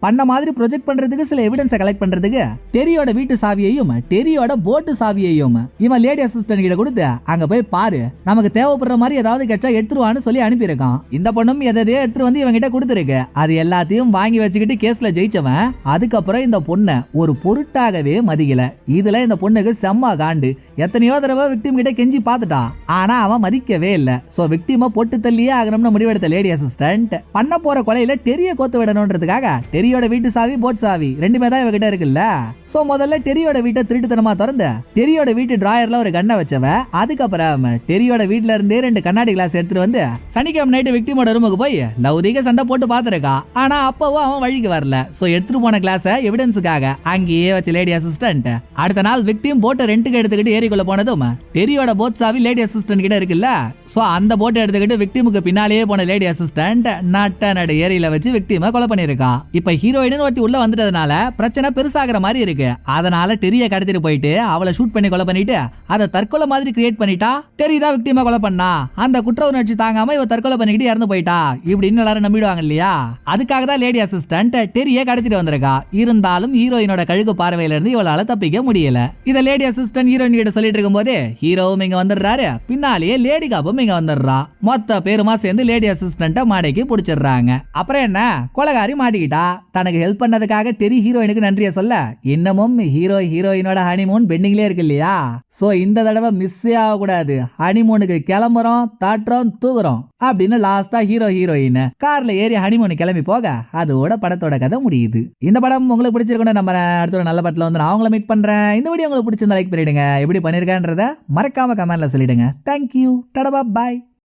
A: பண்ண மாதிரி ப்ரொஜெக்ட் பண்றதுக்கு சில எவிடன்ஸை கலெக்ட் பண்றதுக்கு டெரியோட வீட்டு சாவியையும் டெரியோட போட்டு சாவியையும் இவன் லேடி அசிஸ்டன்ட் கிட்ட கொடுத்து அங்க போய் பாரு, நமக்கு தேவைப்படுற மாதிரி ஏதாவது கிடைச்சா எடுத்துருவான்னு சொல்லி அனுப்பியிருக்கான். இந்த பொண்ணும் எதையோ எடுத்துட்டு வந்து இவன் கிட்ட கொடுத்துருக்கு. அது எல்லாத்தையும் வாங்கி வச்சுக்கிட்டு கேஸ்ல ஜெயிச்சவன் அதுக்கப்புறம் இந்த பொண்ணை ஒரு பொருட்டாகவே மதிக்கல. இதுல இந்த பொண்ணுக்கு செம்ம காண்டு. எத்தனையோ தடவை விக்டிம் கிட்ட கெஞ்சி பார்த்துட்டா, ஆனா அவன் மதிக்கவே இல்ல. சோ விக்டிமை போட்டு தள்ளியே ஆகணும்னு முடிவெடுத்த லேடி அசிஸ்டன்ட் பண்ண போற கொலையில டெரிய கோத்து விடணும்ன்றதுக்காக டெரியோட வீட்டு சாவி போட் சாவி 2மே தான் இவகிட்ட இருக்குல்ல. சோ முதல்ல டெரியோட வீட்டை திருட்டுத்தனமா திறந்து டெரியோட வீட்டு டிராயர்ல ஒரு கண்ணை வச்சவ. அதுக்கப்புறம் டெரியோட வீட்டுல இருந்தே 2 கண்ணாடி கிளாஸ் எடுத்துட்டு வந்து சனிக்கிழமை நைட்டு விக்டிமோட ரூமுக்கு போய் லௌதிக சண்டை போட்டு பாத்துருக்கா. ஆனா அப்பவும் அவன் வழிக்கு வரல. சோ எடுத்துட்டு போன கிளாஸ எவிடன்ஸுக்காக அங்கேயே வச்சு லேடி அசிஸ்டன்ட் அடுத்த நாள் விக்டிம் போட்டை ரெண்டுக்கு எடுத்துக்கிட்டு ஏரிக்குள்ள போனதும் டெரியோட போட் சாவி லேடி அசிஸ்டன்ட் கிட்ட இருக்குல்ல. சோ அந்த போட்டை எடுத்துக்கிட்டு விக்டிமுக்கு பின்னாலேயே போன லேடி அசிஸ்டன்ட் நட ஏரியில வச்சு விக்டிமை கொலை பண்ணிருக்கா. இப்ப ஹீரோயின் ஒருத்தி உள்ள வந்துட்டதுனால பிரச்சனை பெருசாகிற மாதிரி இருக்கு. அதனால டெரிய கடத்திட்டு போயிட்டு அவளை ஷூட் பண்ணி கொலை பண்ணிட்டு அதை தற்கொலை மாதிரி கிரியேட் பண்ணிட்டா. டெரி தான் விக்டிமை கொலை பண்ணா, அந்த குற்ற உணர்ச்சி தாங்காம இவ தற்கொலை பண்ணிக்கிட்டு இறந்து போயிட்டா இப்படின்னு எல்லாரும் நம்பிடுவாங்க இல்லையா. அதுக்காக தான் லேடி அசிஸ்டன்ட் டெரிய கடத்திட்டு வந்திருக்கா. இருந்தாலும் ஹீரோயினோட கழுகு பார்வையில இருந்து இவளால தப்பிக்க முடியல. இத லேடி அசிஸ்டன்ட் ஹீரோயின் கிட்ட சொல்லிட்டு இருக்கும் போதே ஹீரோவும் இங்க வந்துடுறாரு. பின்னாலேயே லேடி காப்பும் இங்க வந்துடுறா. மொத்த பேருமா சேர்ந்து லேடி அசிஸ்டன்ட்ட மாடைக்கு பிடிச்சிடுறாங்க. அப்புறம் என்ன, கொலைகாரி மாட்டிக்கிட்டா. தனக்கு ஹெல்ப் பண்ணதுக்காக டெரி ஹீரோயினுக்கு நன்றியை சொல்ல இன்னமும் ஹீரோயினோட ஹனிமூன் பெண்டிங்லயே இருக்கு இல்லையா. சோ இந்த தடவை மிஸ்ஸே ஆகக்கூடாது. ஹனிமூனுக்கு கிளம்புறோம், தாட்டுறோம், தூக்குறோம் அப்படின்னு லாஸ்டா ஹீரோயின் கார்ல ஏறி ஹனிமூன் கிளம்பி போக அதோட படத்தோட கதை முடியுது. இந்த படம் உங்களுக்கு பிடிச்சிருக்கணும் நம்ம அடுத்த ஒரு நல்ல படத்துல வந்து நான் உங்களை மீட் பண்றேன். இந்த வீடியோ உங்களுக்கு பிடிச்சிருந்தா லைக் பண்ணிடுங்க. எப்படி பண்ணிருக்கேன்றத மறக்காம கமெண்ட்ல சொல்லிடுங்க. தேங்க்யூ, டடா, பாய்.